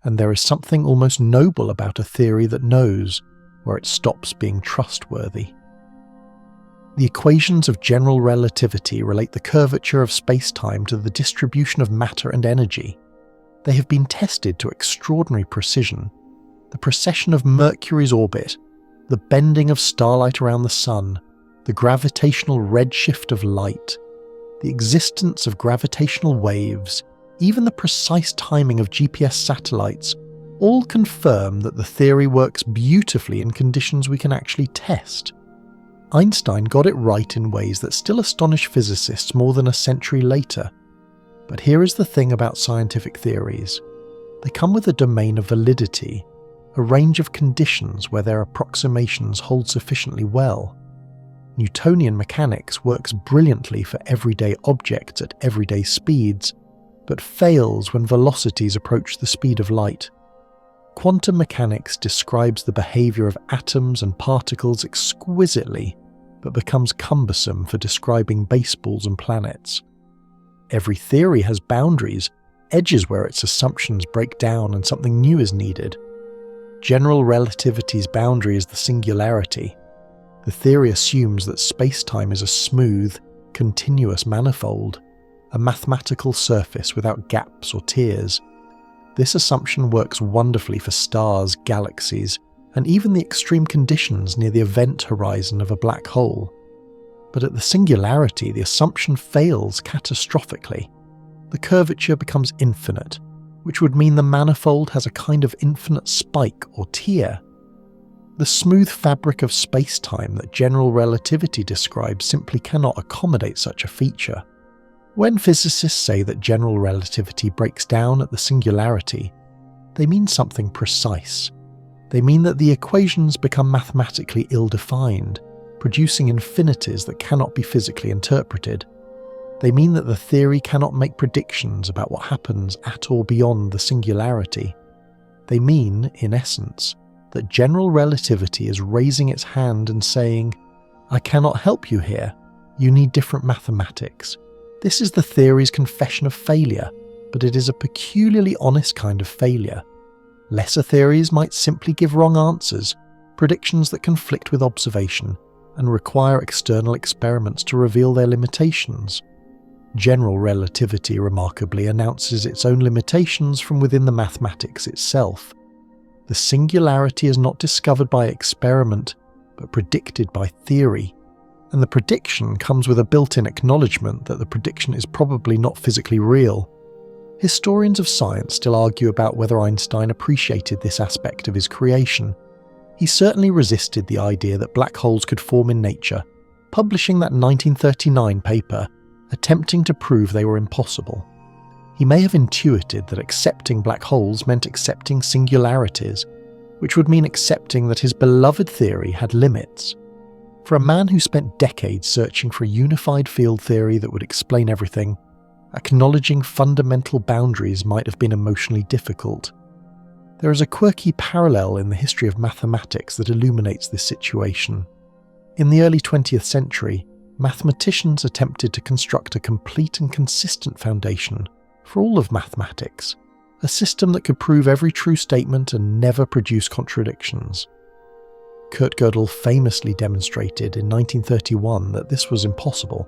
and there is something almost noble about a theory that knows where it stops being trustworthy. The equations of general relativity relate the curvature of space-time to the distribution of matter and energy. They have been tested to extraordinary precision. The precession of Mercury's orbit, the bending of starlight around the Sun, the gravitational redshift of light, the existence of gravitational waves, even the precise timing of GPS satellites, all confirm that the theory works beautifully in conditions we can actually test. Einstein got it right in ways that still astonish physicists more than a century later. But here is the thing about scientific theories. They come with a domain of validity, a range of conditions where their approximations hold sufficiently well. Newtonian mechanics works brilliantly for everyday objects at everyday speeds, but fails when velocities approach the speed of light. Quantum mechanics describes the behavior of atoms and particles exquisitely, but becomes cumbersome for describing baseballs and planets. Every theory has boundaries, edges where its assumptions break down and something new is needed. General relativity's boundary is the singularity. The theory assumes that space-time is a smooth, continuous manifold, a mathematical surface without gaps or tears. This assumption works wonderfully for stars, galaxies, and even the extreme conditions near the event horizon of a black hole. But at the singularity, the assumption fails catastrophically. The curvature becomes infinite, which would mean the manifold has a kind of infinite spike or tear. The smooth fabric of space-time that general relativity describes simply cannot accommodate such a feature. When physicists say that general relativity breaks down at the singularity, they mean something precise. They mean that the equations become mathematically ill-defined, producing infinities that cannot be physically interpreted. They mean that the theory cannot make predictions about what happens at or beyond the singularity. They mean, in essence, that general relativity is raising its hand and saying, "I cannot help you here. You need different mathematics." This is the theory's confession of failure, but it is a peculiarly honest kind of failure. Lesser theories might simply give wrong answers, predictions that conflict with observation, and require external experiments to reveal their limitations. General relativity, remarkably, announces its own limitations from within the mathematics itself. The singularity is not discovered by experiment, but predicted by theory, and the prediction comes with a built-in acknowledgement that the prediction is probably not physically real. Historians of science still argue about whether Einstein appreciated this aspect of his creation. He certainly resisted the idea that black holes could form in nature, publishing that 1939 paper, attempting to prove they were impossible. He may have intuited that accepting black holes meant accepting singularities, which would mean accepting that his beloved theory had limits. For a man who spent decades searching for a unified field theory that would explain everything, acknowledging fundamental boundaries might have been emotionally difficult. There is a quirky parallel in the history of mathematics that illuminates this situation. In the early 20th century, mathematicians attempted to construct a complete and consistent foundation for all of mathematics, a system that could prove every true statement and never produce contradictions. Kurt Gödel famously demonstrated in 1931 that this was impossible.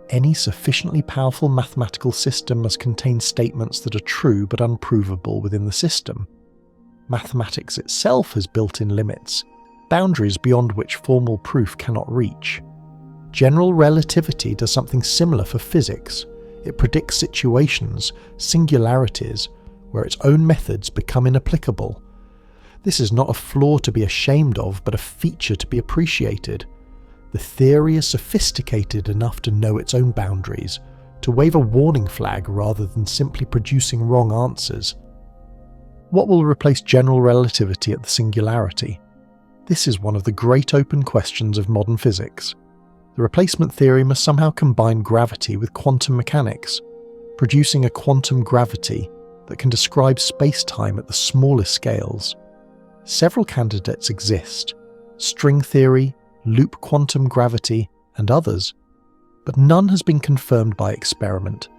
Any sufficiently powerful mathematical system must contain statements that are true but unprovable within the system. Mathematics itself has built-in limits, boundaries beyond which formal proof cannot reach. General relativity does something similar for physics. It predicts situations, singularities, where its own methods become inapplicable. This is not a flaw to be ashamed of, but a feature to be appreciated. The theory is sophisticated enough to know its own boundaries, to wave a warning flag rather than simply producing wrong answers. What will replace general relativity at the singularity? This is one of the great open questions of modern physics. The replacement theory must somehow combine gravity with quantum mechanics, producing a quantum gravity that can describe space-time at the smallest scales. Several candidates exist: string theory, loop quantum gravity, and others, but none has been confirmed by experiment.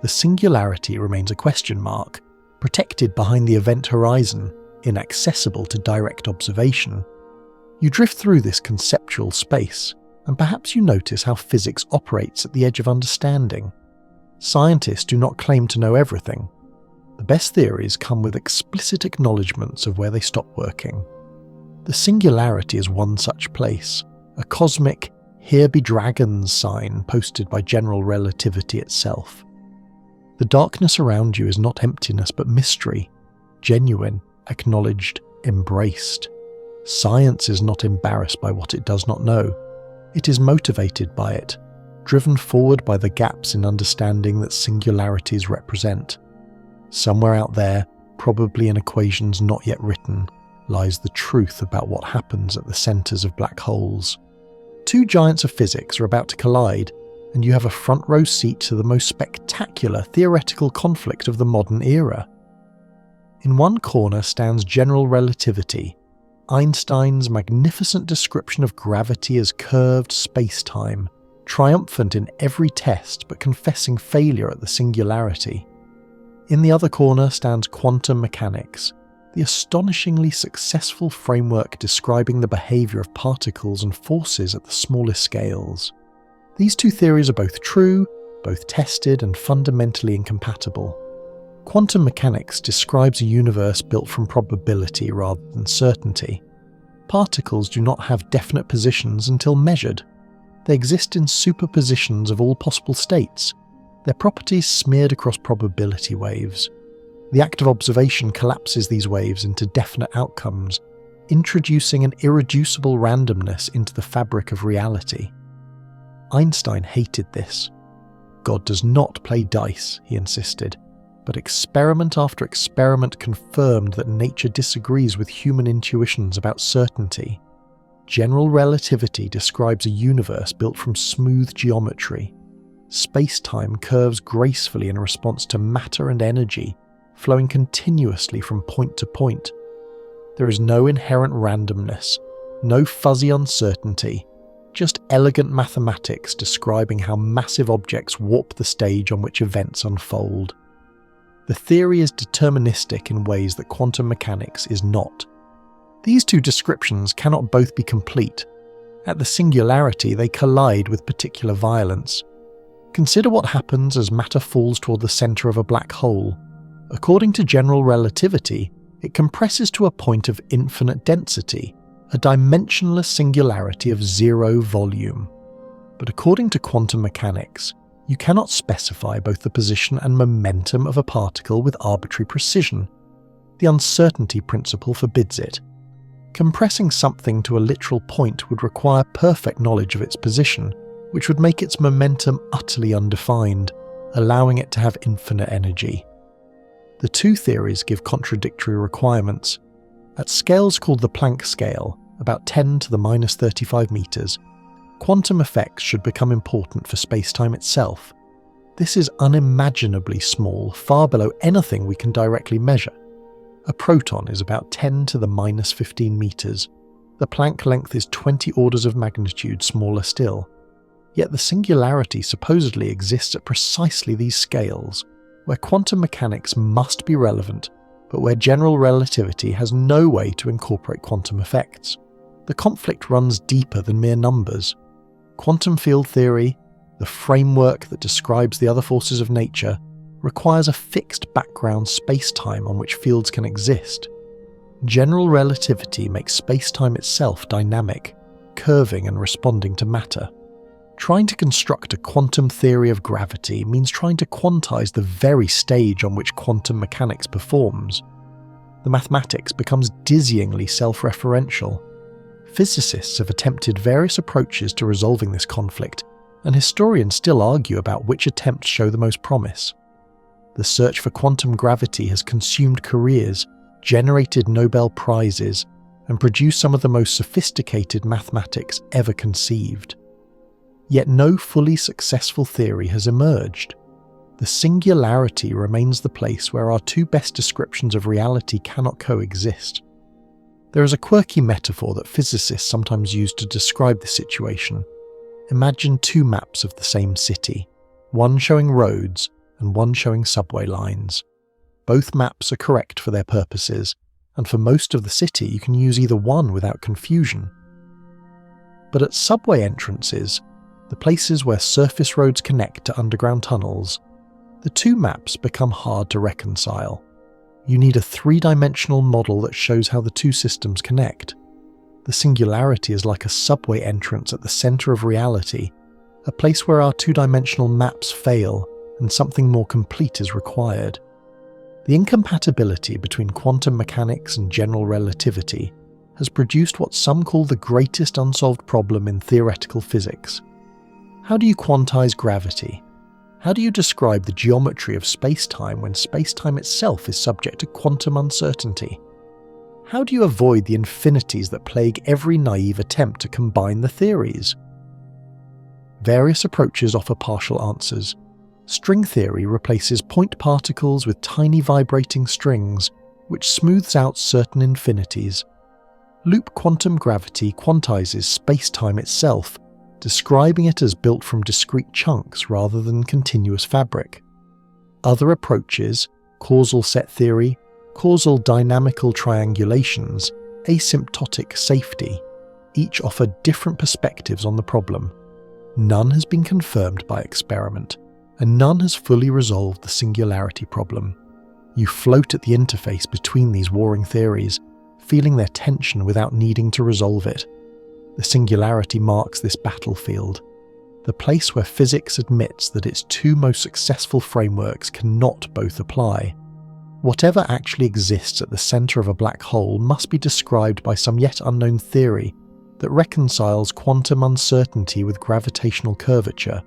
The singularity remains a question mark, protected behind the event horizon, inaccessible to direct observation. You drift through this conceptual space, and perhaps you notice how physics operates at the edge of understanding. Scientists do not claim to know everything. The best theories come with explicit acknowledgements of where they stop working. The singularity is one such place, a cosmic "Here be dragons" sign posted by general relativity itself. The darkness around you is not emptiness but mystery, genuine, acknowledged, embraced. Science is not embarrassed by what it does not know. It is motivated by it, driven forward by the gaps in understanding that singularities represent. Somewhere out there, probably in equations not yet written, lies the truth about what happens at the centres of black holes. Two giants of physics are about to collide, and you have a front row seat to the most spectacular theoretical conflict of the modern era. In one corner stands general relativity, Einstein's magnificent description of gravity as curved space-time, triumphant in every test but confessing failure at the singularity. In the other corner stands quantum mechanics, the astonishingly successful framework describing the behaviour of particles and forces at the smallest scales. These two theories are both true, both tested and fundamentally incompatible. Quantum mechanics describes a universe built from probability rather than certainty. Particles do not have definite positions until measured. They exist in superpositions of all possible states, their properties smeared across probability waves. The act of observation collapses these waves into definite outcomes, introducing an irreducible randomness into the fabric of reality. Einstein hated this. God does not play dice, he insisted, but experiment after experiment confirmed that nature disagrees with human intuitions about certainty. General relativity describes a universe built from smooth geometry. Space-time curves gracefully in response to matter and energy, flowing continuously from point to point. There is no inherent randomness, no fuzzy uncertainty, just elegant mathematics describing how massive objects warp the stage on which events unfold. The theory is deterministic in ways that quantum mechanics is not. These two descriptions cannot both be complete. At the singularity, they collide with particular violence. Consider what happens as matter falls toward the centre of a black hole. According to general relativity, it compresses to a point of infinite density, a dimensionless singularity of zero volume. But according to quantum mechanics, you cannot specify both the position and momentum of a particle with arbitrary precision. The uncertainty principle forbids it. Compressing something to a literal point would require perfect knowledge of its position, which would make its momentum utterly undefined, allowing it to have infinite energy. The two theories give contradictory requirements. At scales called the Planck scale, about 10 to the minus 35 meters, quantum effects should become important for space-time itself. This is unimaginably small, far below anything we can directly measure. A proton is about 10 to the minus 15 meters. The Planck length is 20 orders of magnitude smaller still. Yet the singularity supposedly exists at precisely these scales, where quantum mechanics must be relevant, but where general relativity has no way to incorporate quantum effects. The conflict runs deeper than mere numbers. Quantum field theory, the framework that describes the other forces of nature, requires a fixed background space-time on which fields can exist. General relativity makes space-time itself dynamic, curving and responding to matter. Trying to construct a quantum theory of gravity means trying to quantize the very stage on which quantum mechanics performs. The mathematics becomes dizzyingly self-referential. Physicists have attempted various approaches to resolving this conflict, and historians still argue about which attempts show the most promise. The search for quantum gravity has consumed careers, generated Nobel Prizes, and produced some of the most sophisticated mathematics ever conceived. Yet no fully successful theory has emerged. The singularity remains the place where our two best descriptions of reality cannot coexist. There is a quirky metaphor that physicists sometimes use to describe the situation. Imagine two maps of the same city, one showing roads and one showing subway lines. Both maps are correct for their purposes, and for most of the city you can use either one without confusion. But at subway entrances, the places where surface roads connect to underground tunnels, the two maps become hard to reconcile. You need a three-dimensional model that shows how the two systems connect. The singularity is like a subway entrance at the center of reality, a place where our two-dimensional maps fail and something more complete is required. The incompatibility between quantum mechanics and general relativity has produced what some call the greatest unsolved problem in theoretical physics. How do you quantize gravity? How do you describe the geometry of space-time when space-time itself is subject to quantum uncertainty? How do you avoid the infinities that plague every naive attempt to combine the theories? Various approaches offer partial answers. String theory replaces point particles with tiny vibrating strings, which smooths out certain infinities. Loop quantum gravity quantizes space-time itself, describing it as built from discrete chunks rather than continuous fabric. Other approaches, causal set theory, causal dynamical triangulations, asymptotic safety, each offer different perspectives on the problem. None has been confirmed by experiment, and none has fully resolved the singularity problem. You float at the interface between these warring theories, feeling their tension without needing to resolve it. The singularity marks this battlefield, the place where physics admits that its two most successful frameworks cannot both apply. Whatever actually exists at the center of a black hole must be described by some yet unknown theory that reconciles quantum uncertainty with gravitational curvature.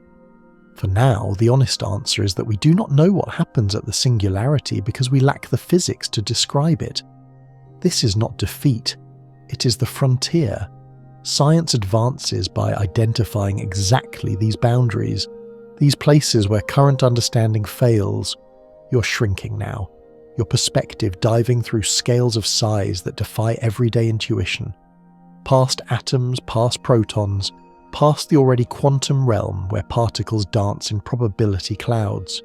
For now, the honest answer is that we do not know what happens at the singularity because we lack the physics to describe it. This is not defeat, it is the frontier. Science advances by identifying exactly these boundaries, these places where current understanding fails. You're shrinking now, your perspective diving through scales of size that defy everyday intuition. Past atoms, past protons, past the already quantum realm where particles dance in probability clouds.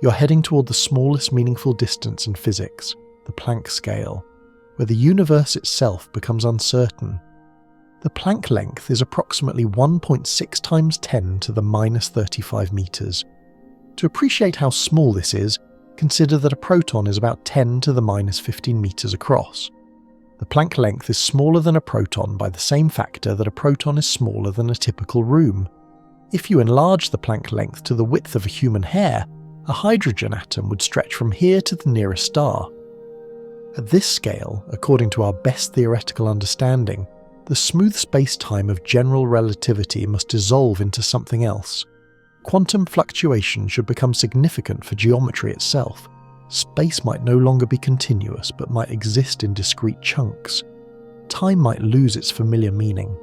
You're heading toward the smallest meaningful distance in physics, the Planck scale, where the universe itself becomes uncertain. The Planck length is approximately 1.6 times 10 to the minus 35 meters. To appreciate how small this is, consider that a proton is about 10 to the minus 15 meters across. The Planck length is smaller than a proton by the same factor that a proton is smaller than a typical room. If you enlarge the Planck length to the width of a human hair, a hydrogen atom would stretch from here to the nearest star. At this scale, according to our best theoretical understanding, the smooth space-time of general relativity must dissolve into something else. Quantum fluctuation should become significant for geometry itself. Space might no longer be continuous but might exist in discrete chunks. Time might lose its familiar meaning.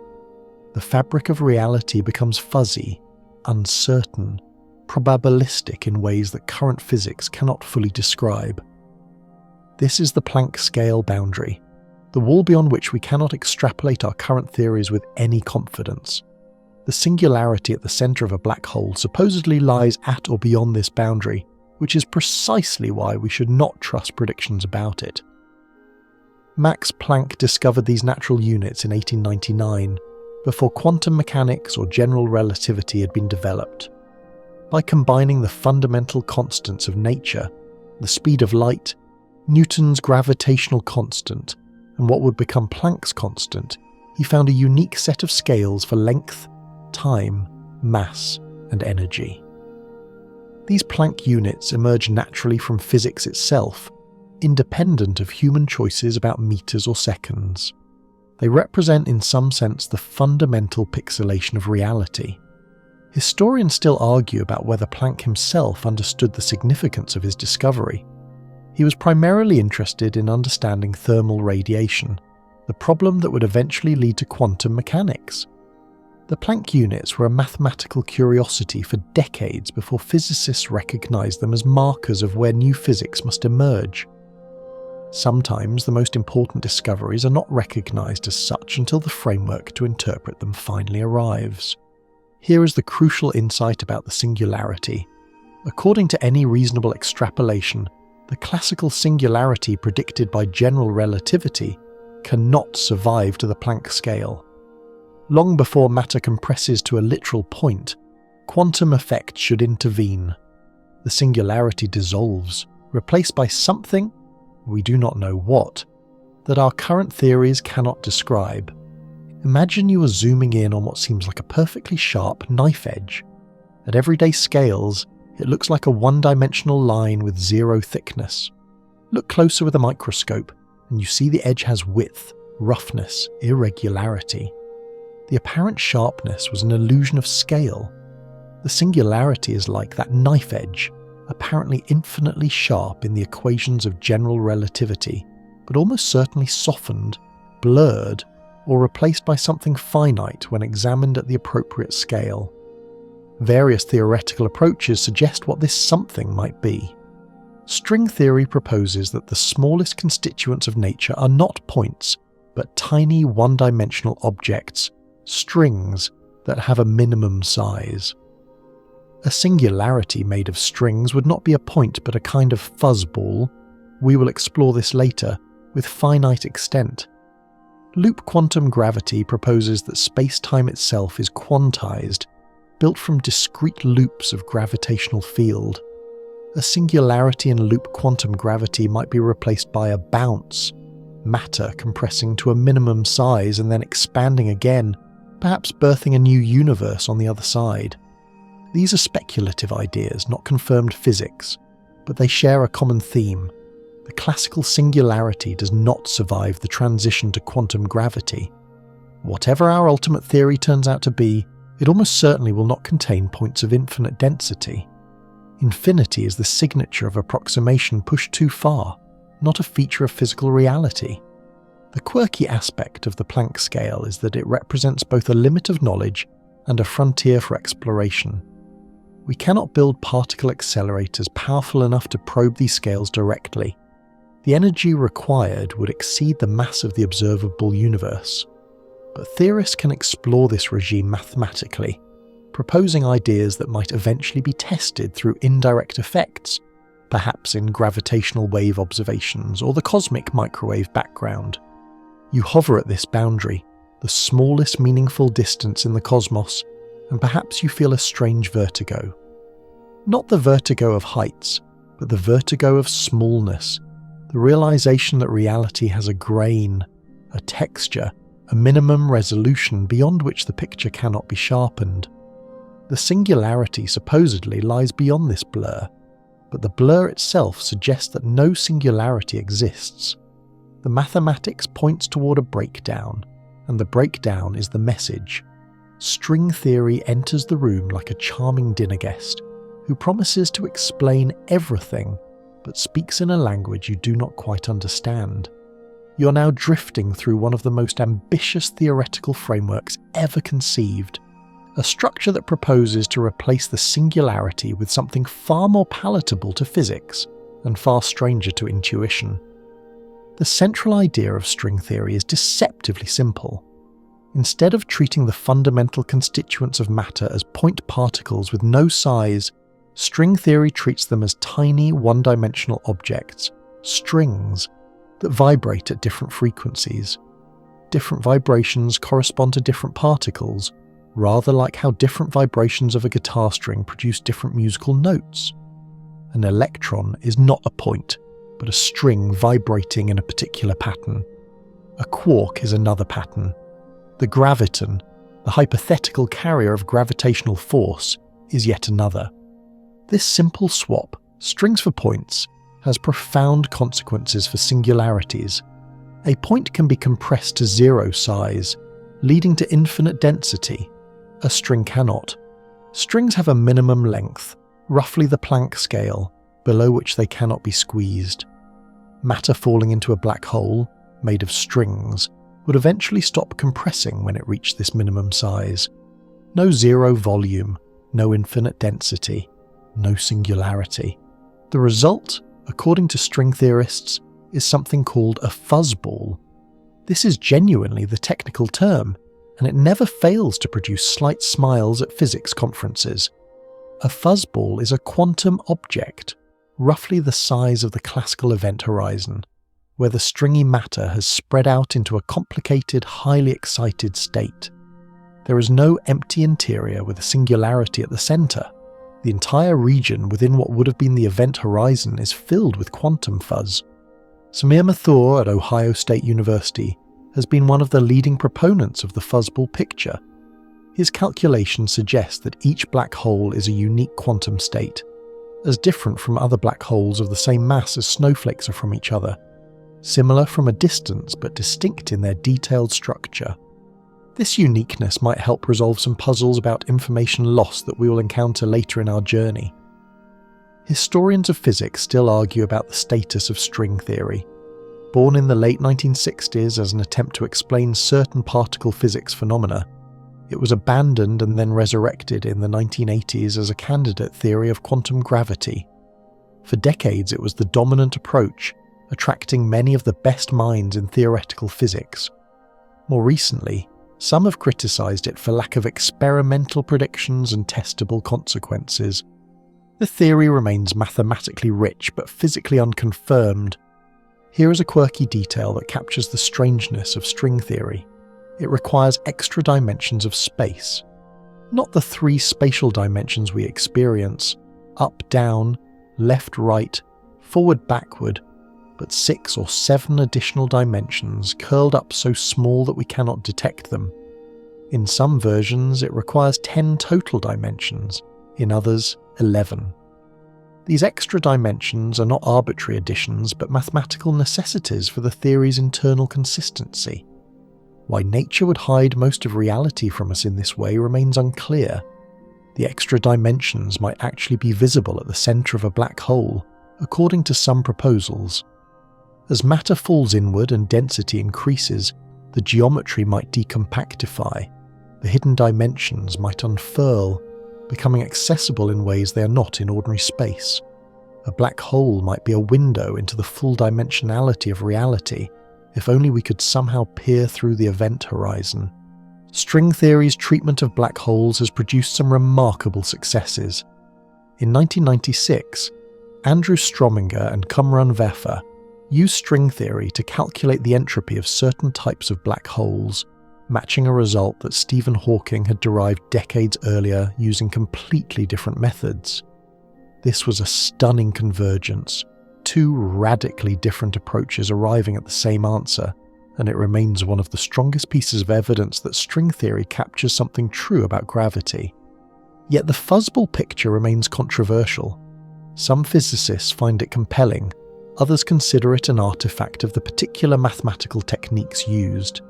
The fabric of reality becomes fuzzy, uncertain, probabilistic in ways that current physics cannot fully describe. This is the Planck scale boundary, the wall beyond which we cannot extrapolate our current theories with any confidence. The singularity at the center of a black hole supposedly lies at or beyond this boundary, which is precisely why we should not trust predictions about it. Max Planck discovered these natural units in 1899, before quantum mechanics or general relativity had been developed. By combining the fundamental constants of nature, the speed of light, Newton's gravitational constant, and what would become Planck's constant, he found a unique set of scales for length, time, mass, and energy. These Planck units emerge naturally from physics itself, independent of human choices about meters or seconds. They represent in some sense the fundamental pixelation of reality. Historians still argue about whether Planck himself understood the significance of his discovery. He was primarily interested in understanding thermal radiation, the problem that would eventually lead to quantum mechanics. The Planck units were a mathematical curiosity for decades before physicists recognized them as markers of where new physics must emerge. Sometimes the most important discoveries are not recognized as such until the framework to interpret them finally arrives. Here is the crucial insight about the singularity. According to any reasonable extrapolation, the classical singularity predicted by general relativity cannot survive to the Planck scale. Long before matter compresses to a literal point, quantum effects should intervene. The singularity dissolves, replaced by something, we do not know what, that our current theories cannot describe. Imagine you are zooming in on what seems like a perfectly sharp knife edge. At everyday scales, it looks like a one-dimensional line with zero thickness. Look closer with a microscope, and you see the edge has width, roughness, irregularity. The apparent sharpness was an illusion of scale. The singularity is like that knife edge, apparently infinitely sharp in the equations of general relativity, but almost certainly softened, blurred, or replaced by something finite when examined at the appropriate scale. Various theoretical approaches suggest what this something might be. String theory proposes that the smallest constituents of nature are not points, but tiny one-dimensional objects, strings, that have a minimum size. A singularity made of strings would not be a point but a kind of fuzzball. We will explore this later, with finite extent. Loop quantum gravity proposes that space-time itself is quantized, built from discrete loops of gravitational field. A singularity in loop quantum gravity might be replaced by a bounce, matter compressing to a minimum size and then expanding again, perhaps birthing a new universe on the other side. These are speculative ideas, not confirmed physics, but they share a common theme. The classical singularity does not survive the transition to quantum gravity. Whatever our ultimate theory turns out to be, it almost certainly will not contain points of infinite density. Infinity is the signature of approximation pushed too far, not a feature of physical reality. The quirky aspect of the Planck scale is that it represents both a limit of knowledge and a frontier for exploration. We cannot build particle accelerators powerful enough to probe these scales directly. The energy required would exceed the mass of the observable universe. But theorists can explore this regime mathematically, proposing ideas that might eventually be tested through indirect effects, perhaps in gravitational wave observations or the cosmic microwave background. You hover at this boundary, the smallest meaningful distance in the cosmos, and perhaps you feel a strange vertigo. Not the vertigo of heights, but the vertigo of smallness, the realization that reality has a grain, a texture, a minimum resolution beyond which the picture cannot be sharpened. The singularity supposedly lies beyond this blur, but the blur itself suggests that no singularity exists. The mathematics points toward a breakdown, and the breakdown is the message. String theory enters the room like a charming dinner guest, who promises to explain everything, but speaks in a language you do not quite understand. You're now drifting through one of the most ambitious theoretical frameworks ever conceived, a structure that proposes to replace the singularity with something far more palatable to physics and far stranger to intuition. The central idea of string theory is deceptively simple. Instead of treating the fundamental constituents of matter as point particles with no size, string theory treats them as tiny one-dimensional objects, strings, that vibrate at different frequencies. Different vibrations correspond to different particles, rather like how different vibrations of a guitar string produce different musical notes. An electron is not a point, but a string vibrating in a particular pattern. A quark is another pattern. The graviton, the hypothetical carrier of gravitational force, is yet another. This simple swap, strings for points, has profound consequences for singularities. A point can be compressed to zero size, leading to infinite density. A string cannot. Strings have a minimum length, roughly the Planck scale, below which they cannot be squeezed. Matter falling into a black hole, made of strings, would eventually stop compressing when it reached this minimum size. No zero volume, no infinite density, no singularity. The result, according to string theorists, is something called a fuzzball. This is genuinely the technical term, and it never fails to produce slight smiles at physics conferences. A fuzzball is a quantum object, roughly the size of the classical event horizon, where the stringy matter has spread out into a complicated, highly excited state. There is no empty interior with a singularity at the centre. The entire region within what would have been the event horizon is filled with quantum fuzz. Samir Mathur at Ohio State University has been one of the leading proponents of the fuzzball picture. His calculations suggest that each black hole is a unique quantum state, as different from other black holes of the same mass as snowflakes are from each other, similar from a distance but distinct in their detailed structure. This uniqueness might help resolve some puzzles about information loss that we will encounter later in our journey. Historians of physics still argue about the status of string theory. Born in the late 1960s as an attempt to explain certain particle physics phenomena, it was abandoned and then resurrected in the 1980s as a candidate theory of quantum gravity. For decades it was the dominant approach, attracting many of the best minds in theoretical physics. More recently, some have criticised it for lack of experimental predictions and testable consequences. The theory remains mathematically rich but physically unconfirmed. Here is a quirky detail that captures the strangeness of string theory. It requires extra dimensions of space. Not the 3 spatial dimensions we experience, up, down, left, right, forward, backward, but 6 or 7 additional dimensions curled up so small that we cannot detect them. In some versions, it requires 10 total dimensions, in others, 11. These extra dimensions are not arbitrary additions but mathematical necessities for the theory's internal consistency. Why nature would hide most of reality from us in this way remains unclear. The extra dimensions might actually be visible at the centre of a black hole, according to some proposals. As matter falls inward and density increases, the geometry might decompactify, the hidden dimensions might unfurl, becoming accessible in ways they are not in ordinary space. A black hole might be a window into the full dimensionality of reality, if only we could somehow peer through the event horizon. String theory's treatment of black holes has produced some remarkable successes. In 1996, Andrew Strominger and Kumran Vefa used string theory to calculate the entropy of certain types of black holes, matching a result that Stephen Hawking had derived decades earlier using completely different methods. This was a stunning convergence, 2 radically different approaches arriving at the same answer, and it remains one of the strongest pieces of evidence that string theory captures something true about gravity. Yet the fuzzball picture remains controversial. Some physicists find it compelling, others consider it an artifact of the particular mathematical techniques used.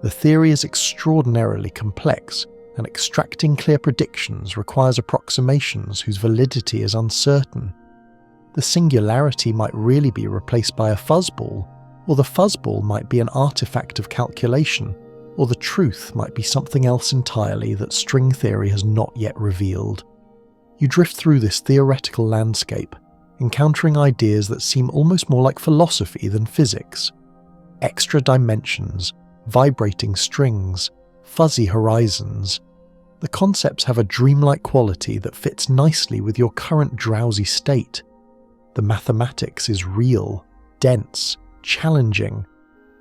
The theory is extraordinarily complex, and extracting clear predictions requires approximations whose validity is uncertain. The singularity might really be replaced by a fuzzball, or the fuzzball might be an artifact of calculation, or the truth might be something else entirely that string theory has not yet revealed. You drift through this theoretical landscape, encountering ideas that seem almost more like philosophy than physics. Extra dimensions, vibrating strings, fuzzy horizons. The concepts have a dreamlike quality that fits nicely with your current drowsy state. The mathematics is real, dense, challenging,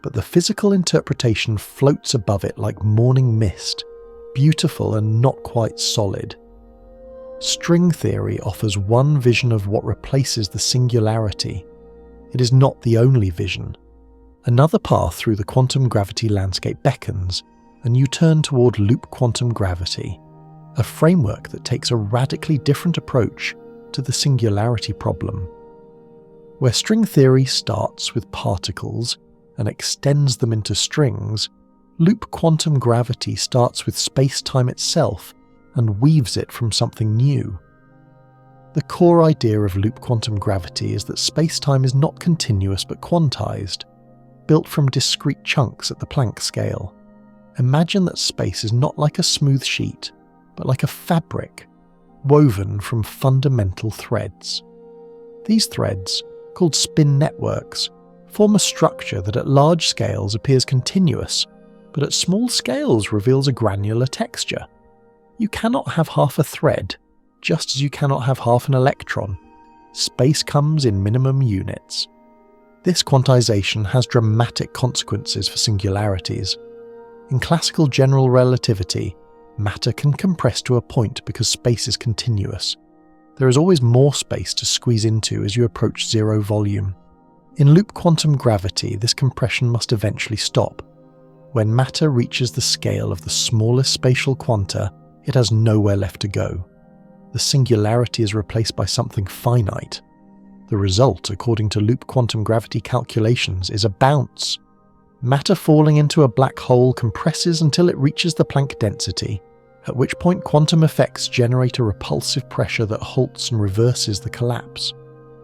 but the physical interpretation floats above it like morning mist, beautiful and not quite solid. String theory offers one vision of what replaces the singularity. It is not the only vision. Another path through the quantum gravity landscape beckons, and you turn toward loop quantum gravity, a framework that takes a radically different approach to the singularity problem. Where string theory starts with particles and extends them into strings, loop quantum gravity starts with space-time itself and weaves it from something new. The core idea of loop quantum gravity is that space-time is not continuous but quantized, built from discrete chunks at the Planck scale. Imagine that space is not like a smooth sheet, but like a fabric, woven from fundamental threads. These threads, called spin networks, form a structure that at large scales appears continuous, but at small scales reveals a granular texture. You cannot have half a thread, just as you cannot have half an electron. Space comes in minimum units. This quantization has dramatic consequences for singularities. In classical general relativity, matter can compress to a point because space is continuous. There is always more space to squeeze into as you approach zero volume. In loop quantum gravity, this compression must eventually stop. When matter reaches the scale of the smallest spatial quanta, it has nowhere left to go. The singularity is replaced by something finite. The result, according to loop quantum gravity calculations, is a bounce. Matter falling into a black hole compresses until it reaches the Planck density, at which point quantum effects generate a repulsive pressure that halts and reverses the collapse.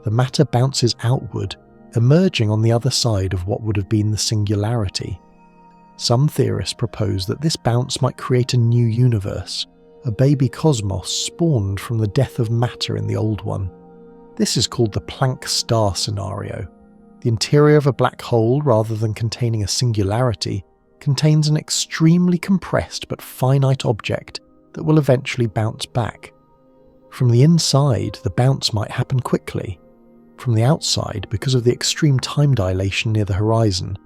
The matter bounces outward, emerging on the other side of what would have been the singularity. Some theorists propose that this bounce might create a new universe, a baby cosmos spawned from the death of matter in the old one. This is called the Planck star scenario. The interior of a black hole, rather than containing a singularity, contains an extremely compressed but finite object that will eventually bounce back. From the inside, the bounce might happen quickly. From the outside, because of the extreme time dilation near the horizon,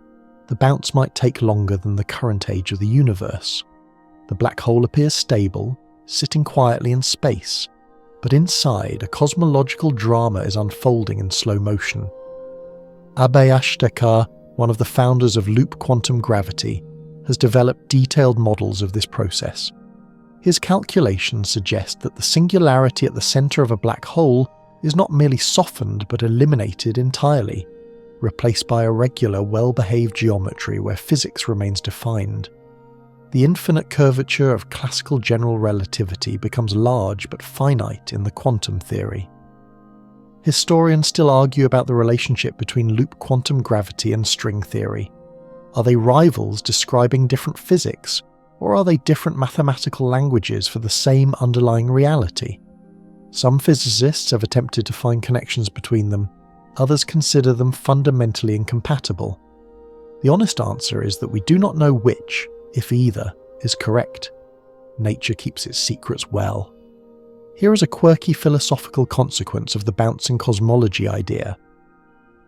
the bounce might take longer than the current age of the universe. The black hole appears stable, sitting quietly in space, but inside a cosmological drama is unfolding in slow motion. Abhay Ashtekar, one of the founders of loop quantum gravity, has developed detailed models of this process. His calculations suggest that the singularity at the center of a black hole is not merely softened but eliminated entirely, replaced by a regular, well-behaved geometry where physics remains defined. The infinite curvature of classical general relativity becomes large but finite in the quantum theory. Historians still argue about the relationship between loop quantum gravity and string theory. Are they rivals describing different physics, or are they different mathematical languages for the same underlying reality? Some physicists have attempted to find connections between them, others consider them fundamentally incompatible. The honest answer is that we do not know which, if either, is correct. Nature keeps its secrets well. Here is a quirky philosophical consequence of the bouncing cosmology idea.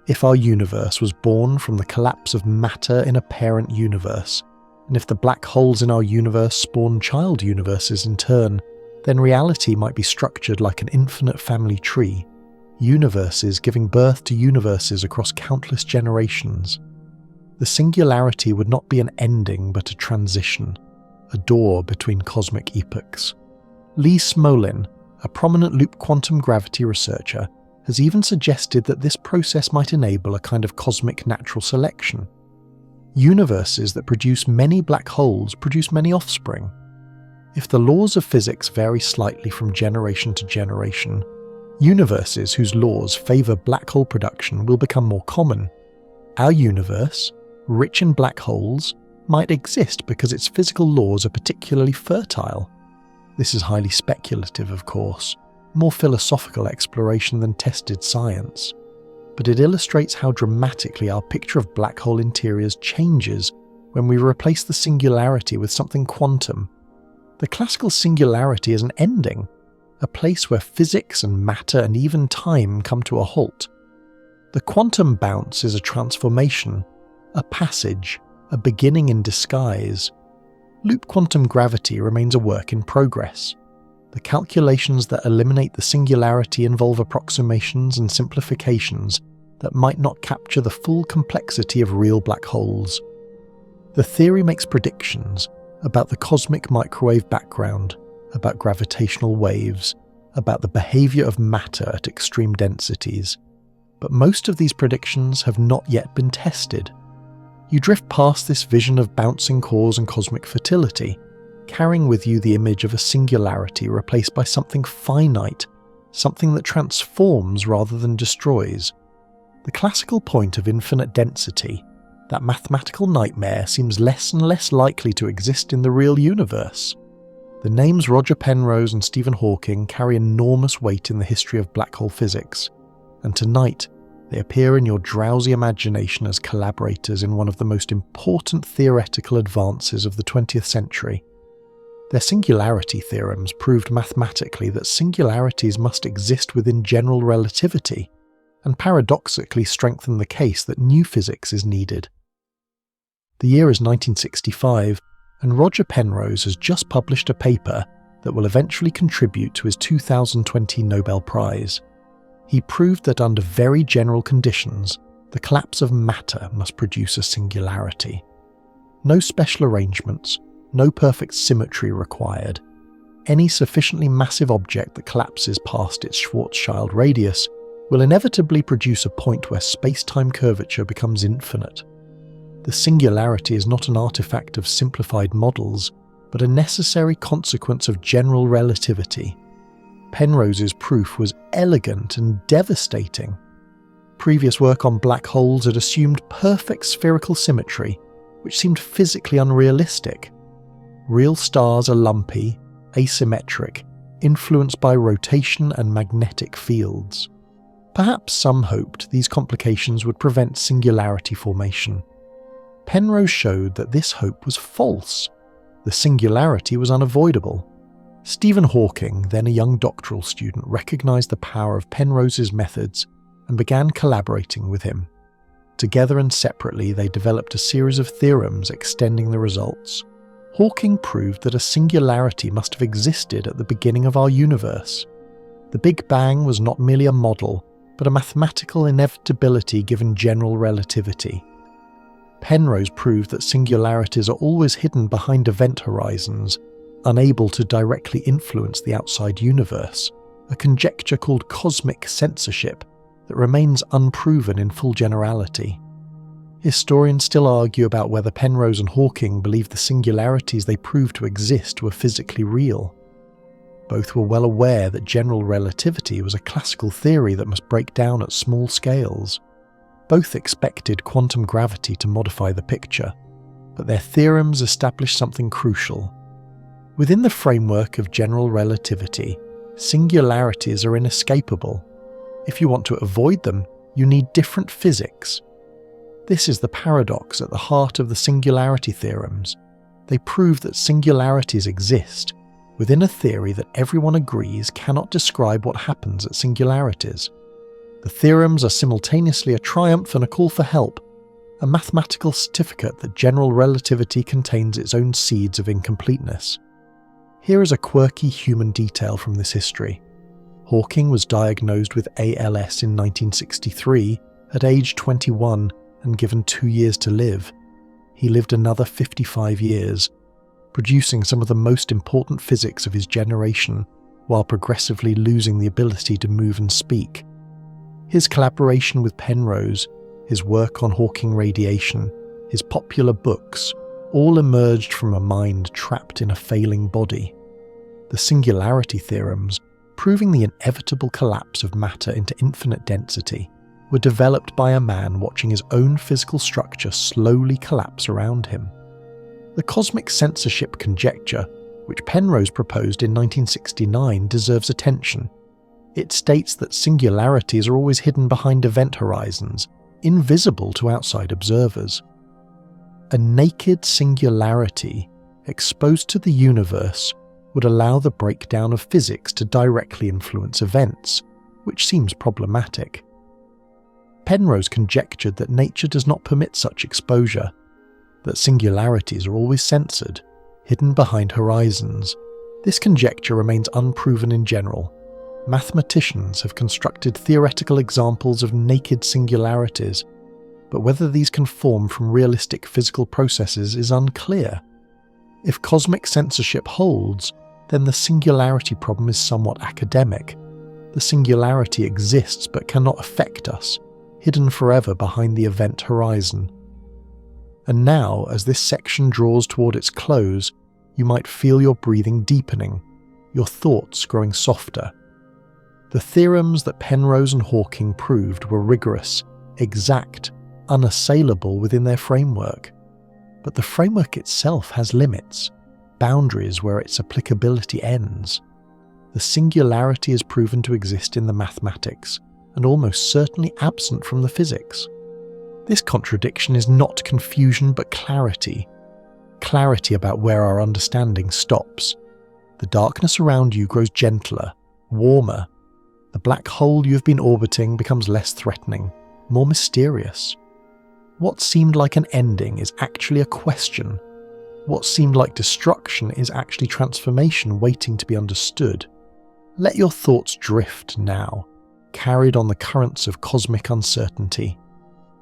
If our universe was born from the collapse of matter in a parent universe, and if the black holes in our universe spawn child universes in turn, then reality might be structured like an infinite family tree, universes giving birth to universes across countless generations. The singularity would not be an ending but a transition, a door between cosmic epochs. Lee Smolin, a prominent loop quantum gravity researcher, has even suggested that this process might enable a kind of cosmic natural selection. Universes that produce many black holes produce many offspring. If the laws of physics vary slightly from generation to generation, universes whose laws favour black hole production will become more common. Our universe, rich in black holes, might exist because its physical laws are particularly fertile. This is highly speculative, of course, more philosophical exploration than tested science, but it illustrates how dramatically our picture of black hole interiors changes when we replace the singularity with something quantum. The classical singularity is an ending, a place where physics and matter and even time come to a halt. The quantum bounce is a transformation, a passage, a beginning in disguise. Loop quantum gravity remains a work in progress. The calculations that eliminate the singularity involve approximations and simplifications that might not capture the full complexity of real black holes. The theory makes predictions about the cosmic microwave background, about gravitational waves, about the behavior of matter at extreme densities, but most of these predictions have not yet been tested. You drift past this vision of bouncing cores and cosmic fertility, carrying with you the image of a singularity replaced by something finite, something that transforms rather than destroys. The classical point of infinite density, that mathematical nightmare, seems less and less likely to exist in the real universe. The names Roger Penrose and Stephen Hawking carry enormous weight in the history of black hole physics, and tonight they appear in your drowsy imagination as collaborators in one of the most important theoretical advances of the 20th century. Their singularity theorems proved mathematically that singularities must exist within general relativity, and paradoxically strengthened the case that new physics is needed. The year is 1965, and Roger Penrose has just published a paper that will eventually contribute to his 2020 Nobel Prize. He proved that under very general conditions, the collapse of matter must produce a singularity. No special arrangements, no perfect symmetry required. Any sufficiently massive object that collapses past its Schwarzschild radius will inevitably produce a point where space-time curvature becomes infinite. The singularity is not an artifact of simplified models, but a necessary consequence of general relativity. Penrose's proof was elegant and devastating. Previous work on black holes had assumed perfect spherical symmetry, which seemed physically unrealistic. Real stars are lumpy, asymmetric, influenced by rotation and magnetic fields. Perhaps some hoped these complications would prevent singularity formation. Penrose showed that this hope was false. The singularity was unavoidable. Stephen Hawking, then a young doctoral student, recognized the power of Penrose's methods and began collaborating with him. Together and separately, they developed a series of theorems extending the results. Hawking proved that a singularity must have existed at the beginning of our universe. The Big Bang was not merely a model, but a mathematical inevitability given general relativity. Penrose proved that singularities are always hidden behind event horizons, unable to directly influence the outside universe, a conjecture called cosmic censorship that remains unproven in full generality. Historians still argue about whether Penrose and Hawking believed the singularities they proved to exist were physically real. Both were well aware that general relativity was a classical theory that must break down at small scales. Both expected quantum gravity to modify the picture, but their theorems established something crucial. Within the framework of general relativity, singularities are inescapable. If you want to avoid them, you need different physics. This is the paradox at the heart of the singularity theorems. They prove that singularities exist within a theory that everyone agrees cannot describe what happens at singularities. The theorems are simultaneously a triumph and a call for help, a mathematical certificate that general relativity contains its own seeds of incompleteness. Here is a quirky human detail from this history. Hawking was diagnosed with ALS in 1963 at age 21 and given 2 years to live. He lived another 55 years, producing some of the most important physics of his generation while progressively losing the ability to move and speak. His collaboration with Penrose, his work on Hawking radiation, his popular books, all emerged from a mind trapped in a failing body. The singularity theorems, proving the inevitable collapse of matter into infinite density, were developed by a man watching his own physical structure slowly collapse around him. The cosmic censorship conjecture, which Penrose proposed in 1969, deserves attention. It states that singularities are always hidden behind event horizons, invisible to outside observers. A naked singularity exposed to the universe would allow the breakdown of physics to directly influence events, which seems problematic. Penrose conjectured that nature does not permit such exposure, that singularities are always censored, hidden behind horizons. This conjecture remains unproven in general. Mathematicians have constructed theoretical examples of naked singularities, but whether these can form from realistic physical processes is unclear. If cosmic censorship holds, then the singularity problem is somewhat academic. The singularity exists but cannot affect us, hidden forever behind the event horizon. And now, as this section draws toward its close, you might feel your breathing deepening, your thoughts growing softer. The theorems that Penrose and Hawking proved were rigorous, exact, unassailable within their framework. But the framework itself has limits. boundaries where its applicability ends. The singularity is proven to exist in the mathematics, and almost certainly absent from the physics. This contradiction is not confusion but clarity. Clarity about where our understanding stops. The darkness around you grows gentler, warmer. The black hole you have been orbiting becomes less threatening, more mysterious. What seemed like an ending is actually a question. What seemed like destruction is actually transformation waiting to be understood. Let your thoughts drift now, carried on the currents of cosmic uncertainty.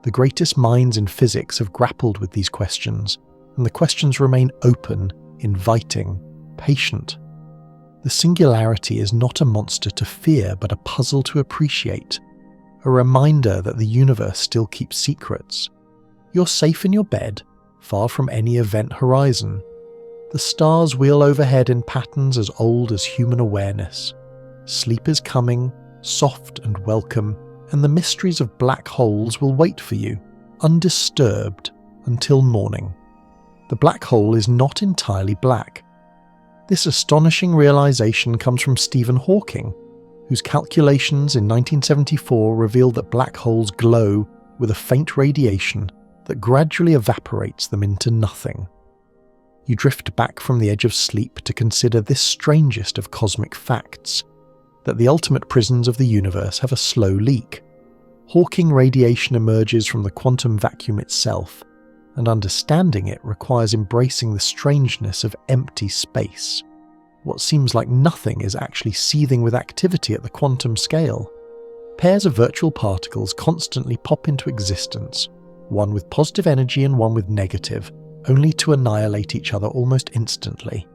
The greatest minds in physics have grappled with these questions, and the questions remain open, inviting, patient. The singularity is not a monster to fear, but a puzzle to appreciate, a reminder that the universe still keeps secrets. You're safe in your bed, far from any event horizon. The stars wheel overhead in patterns as old as human awareness. Sleep is coming, soft and welcome, and the mysteries of black holes will wait for you, undisturbed, until morning. The black hole is not entirely black. This astonishing realization comes from Stephen Hawking, whose calculations in 1974 revealed that black holes glow with a faint radiation that gradually evaporates them into nothing. You drift back from the edge of sleep to consider this strangest of cosmic facts, that the ultimate prisons of the universe have a slow leak. Hawking radiation emerges from the quantum vacuum itself, and understanding it requires embracing the strangeness of empty space. What seems like nothing is actually seething with activity at the quantum scale. Pairs of virtual particles constantly pop into existence, one with positive energy and one with negative, only to annihilate each other almost instantly.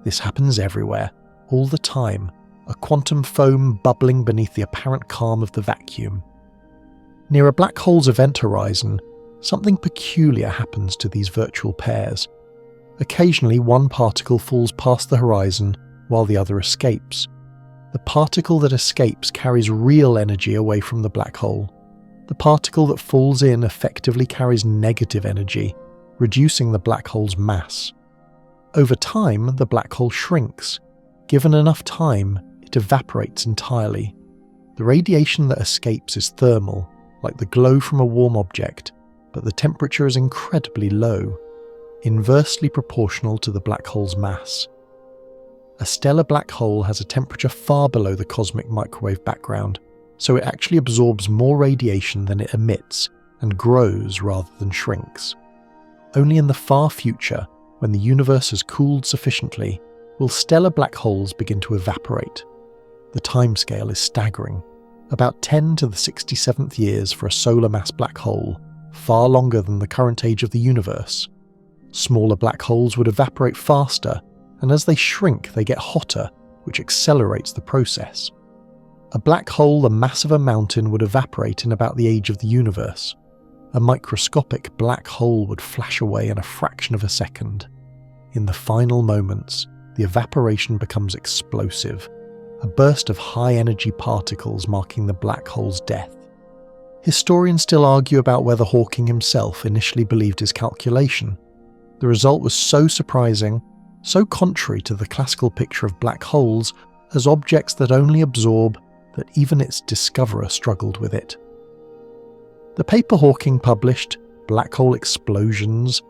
This happens everywhere, all the time, a quantum foam bubbling beneath the apparent calm of the vacuum. Near a black hole's event horizon, something peculiar happens to these virtual pairs. Occasionally, one particle falls past the horizon while the other escapes. The particle that escapes carries real energy away from the black hole. The particle that falls in effectively carries negative energy, reducing the black hole's mass. Over time, the black hole shrinks. Given enough time, it evaporates entirely. The radiation that escapes is thermal, like the glow from a warm object, but the temperature is incredibly low, inversely proportional to the black hole's mass. A stellar black hole has a temperature far below the cosmic microwave background, so it actually absorbs more radiation than it emits and grows rather than shrinks. Only in the far future, when the universe has cooled sufficiently, will stellar black holes begin to evaporate. The timescale is staggering, about 10 to the 67th years for a solar mass black hole, far longer than the current age of the universe. Smaller black holes would evaporate faster, and as they shrink they get hotter, which accelerates the process. A black hole the mass of a mountain would evaporate in about the age of the universe. A microscopic black hole would flash away in a fraction of a second. In the final moments, the evaporation becomes explosive, a burst of high-energy particles marking the black hole's death. Historians still argue about whether Hawking himself initially believed his calculation. The result was so surprising, so contrary to the classical picture of black holes as objects that only absorb, that even its discoverer struggled with it. The paper Hawking published, Black Hole Explosions,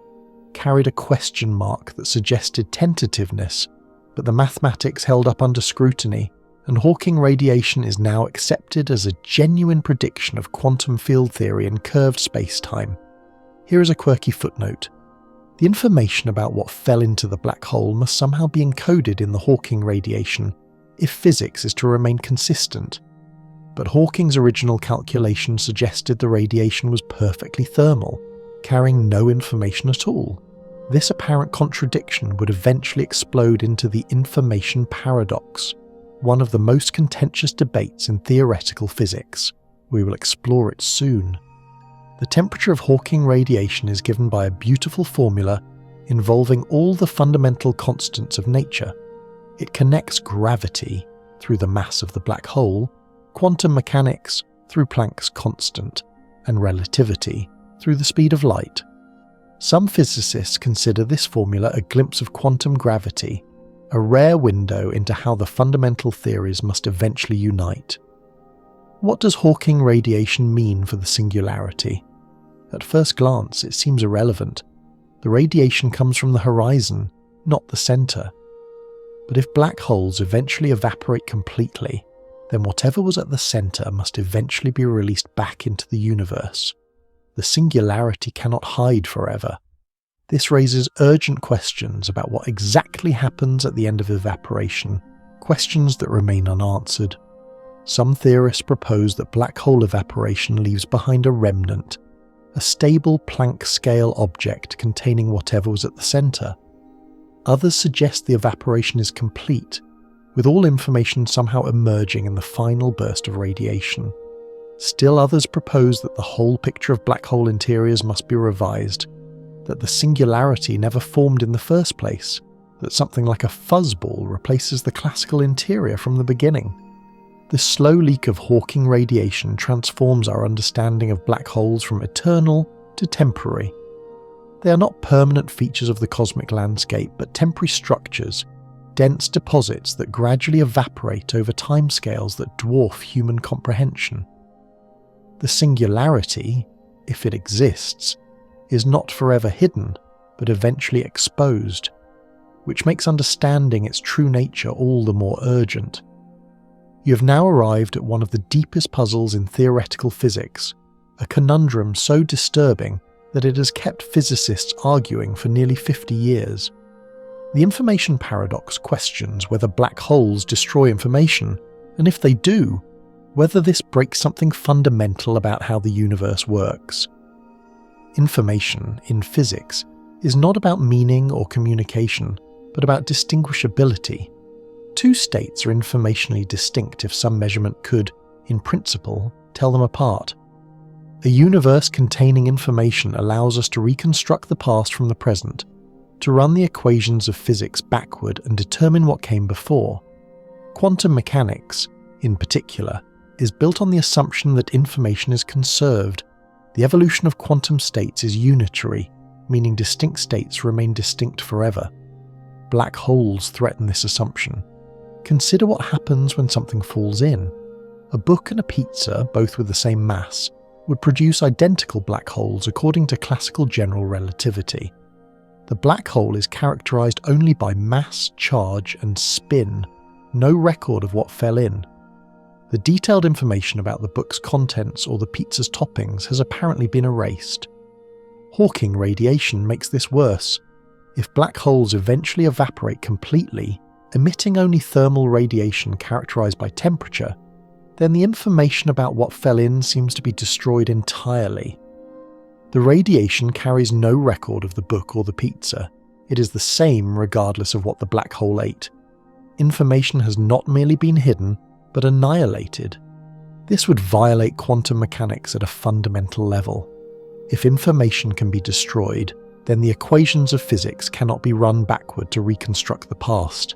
carried a question mark that suggested tentativeness, but the mathematics held up under scrutiny, and Hawking radiation is now accepted as a genuine prediction of quantum field theory and curved space-time. Here is a quirky footnote. The information about what fell into the black hole must somehow be encoded in the Hawking radiation if physics is to remain consistent. But Hawking's original calculation suggested the radiation was perfectly thermal, carrying no information at all. This apparent contradiction would eventually explode into the information paradox, one of the most contentious debates in theoretical physics. We will explore it soon. The temperature of Hawking radiation is given by a beautiful formula involving all the fundamental constants of nature. It connects gravity through the mass of the black hole, quantum mechanics through Planck's constant, and relativity through the speed of light. Some physicists consider this formula a glimpse of quantum gravity, a rare window into how the fundamental theories must eventually unite. What does Hawking radiation mean for the singularity? At first glance, it seems irrelevant. The radiation comes from the horizon, not the centre. But if black holes eventually evaporate completely, then whatever was at the centre must eventually be released back into the universe. The singularity cannot hide forever. This raises urgent questions about what exactly happens at the end of evaporation, questions that remain unanswered. Some theorists propose that black hole evaporation leaves behind a remnant, a stable Planck-scale object containing whatever was at the centre. Others suggest the evaporation is complete, with all information somehow emerging in the final burst of radiation. Still others propose that the whole picture of black hole interiors must be revised, that the singularity never formed in the first place, that something like a fuzzball replaces the classical interior from the beginning. The slow leak of Hawking radiation transforms our understanding of black holes from eternal to temporary. They are not permanent features of the cosmic landscape, but temporary structures, dense deposits that gradually evaporate over timescales that dwarf human comprehension. The singularity, if it exists, is not forever hidden, but eventually exposed, which makes understanding its true nature all the more urgent. You have now arrived at one of the deepest puzzles in theoretical physics, a conundrum so disturbing that it has kept physicists arguing for nearly 50 years. The information paradox questions whether black holes destroy information, and if they do, whether this breaks something fundamental about how the universe works. Information, in physics, is not about meaning or communication, but about distinguishability. Two states are informationally distinct if some measurement could, in principle, tell them apart. A universe containing information allows us to reconstruct the past from the present, to run the equations of physics backward and determine what came before. Quantum mechanics, in particular, is built on the assumption that information is conserved. The evolution of quantum states is unitary, meaning distinct states remain distinct forever. Black holes threaten this assumption. Consider what happens when something falls in. A book and a pizza, both with the same mass, would produce identical black holes according to classical general relativity. The black hole is characterized only by mass, charge, and spin, no record of what fell in. The detailed information about the book's contents or the pizza's toppings has apparently been erased. Hawking radiation makes this worse. If black holes eventually evaporate completely, emitting only thermal radiation characterized by temperature, then the information about what fell in seems to be destroyed entirely. The radiation carries no record of the book or the pizza. It is the same regardless of what the black hole ate. Information has not merely been hidden, but annihilated. This would violate quantum mechanics at a fundamental level. If information can be destroyed, then the equations of physics cannot be run backward to reconstruct the past.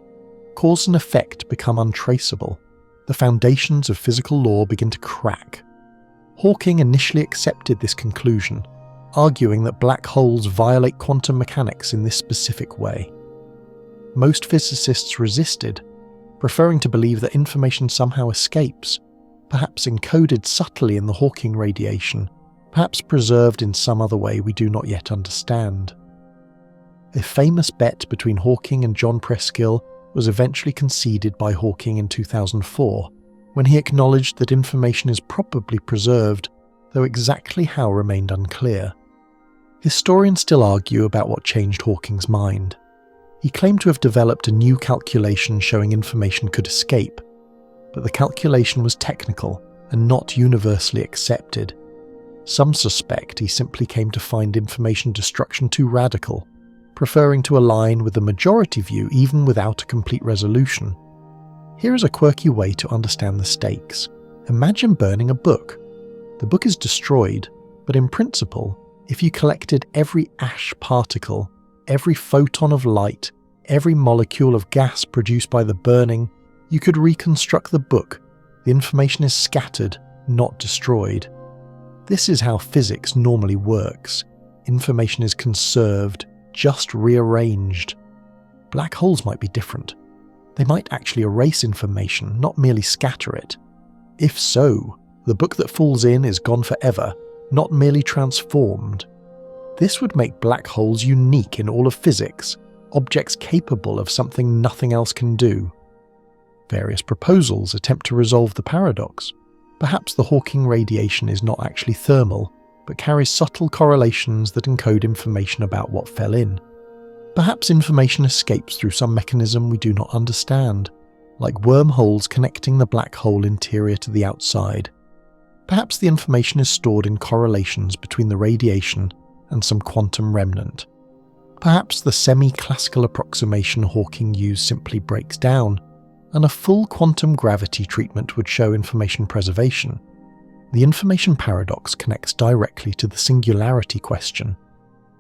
Cause and effect become untraceable. The foundations of physical law begin to crack. Hawking initially accepted this conclusion, arguing that black holes violate quantum mechanics in this specific way. Most physicists resisted, preferring to believe that information somehow escapes, perhaps encoded subtly in the Hawking radiation, perhaps preserved in some other way we do not yet understand. A famous bet between Hawking and John Preskill was eventually conceded by Hawking in 2004, when he acknowledged that information is probably preserved, though exactly how remained unclear. Historians still argue about what changed Hawking's mind. He claimed to have developed a new calculation showing information could escape, but the calculation was technical and not universally accepted. Some suspect he simply came to find information destruction too radical, preferring to align with the majority view even without a complete resolution. Here is a quirky way to understand the stakes. Imagine burning a book. The book is destroyed, but in principle, if you collected every ash particle, every photon of light, every molecule of gas produced by the burning, you could reconstruct the book. The information is scattered, not destroyed. This is how physics normally works. Information is conserved, just rearranged. Black holes might be different. They might actually erase information, not merely scatter it. If so, the book that falls in is gone forever, not merely transformed. This would make black holes unique in all of physics, objects capable of something nothing else can do. Various proposals attempt to resolve the paradox. Perhaps the Hawking radiation is not actually thermal, but carries subtle correlations that encode information about what fell in. Perhaps information escapes through some mechanism we do not understand, like wormholes connecting the black hole interior to the outside. Perhaps the information is stored in correlations between the radiation and some quantum remnant. Perhaps the semi-classical approximation Hawking used simply breaks down, and a full quantum gravity treatment would show information preservation. The information paradox connects directly to the singularity question.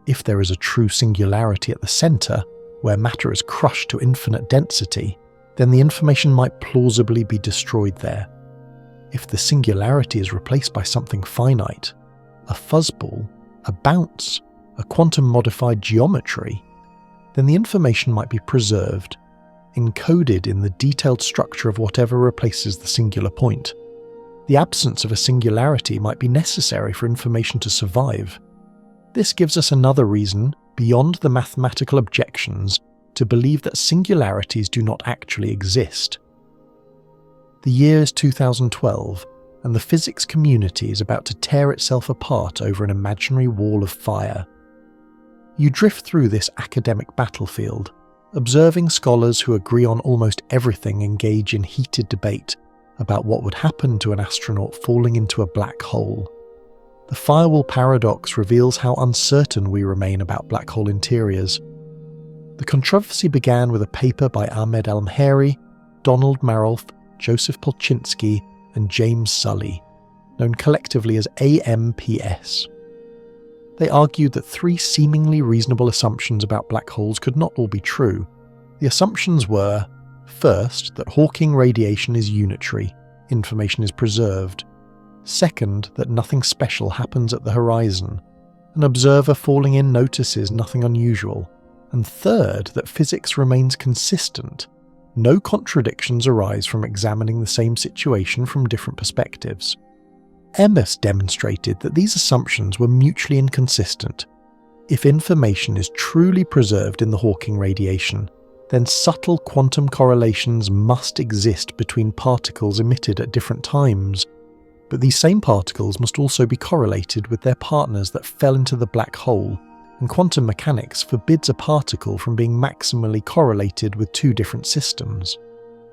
If there is a true singularity at the centre, where matter is crushed to infinite density, then the information might plausibly be destroyed there. If the singularity is replaced by something finite, a fuzzball, a bounce, a quantum-modified geometry, then the information might be preserved, encoded in the detailed structure of whatever replaces the singular point. The absence of a singularity might be necessary for information to survive. This gives us another reason, beyond the mathematical objections, to believe that singularities do not actually exist. The year is 2012, and the physics community is about to tear itself apart over an imaginary wall of fire. You drift through this academic battlefield, observing scholars who agree on almost everything engage in heated debate about what would happen to an astronaut falling into a black hole. The firewall paradox reveals how uncertain we remain about black hole interiors. The controversy began with a paper by Ahmed Almheri, Donald Marolf, Joseph Polchinski, and James Sully, known collectively as AMPS. They argued that three seemingly reasonable assumptions about black holes could not all be true. The assumptions were, first, that Hawking radiation is unitary, information is preserved. Second, that nothing special happens at the horizon. An observer falling in notices nothing unusual. And third, that physics remains consistent. No contradictions arise from examining the same situation from different perspectives. MS demonstrated that these assumptions were mutually inconsistent. If information is truly preserved in the Hawking radiation, then subtle quantum correlations must exist between particles emitted at different times. But these same particles must also be correlated with their partners that fell into the black hole, and quantum mechanics forbids a particle from being maximally correlated with two different systems.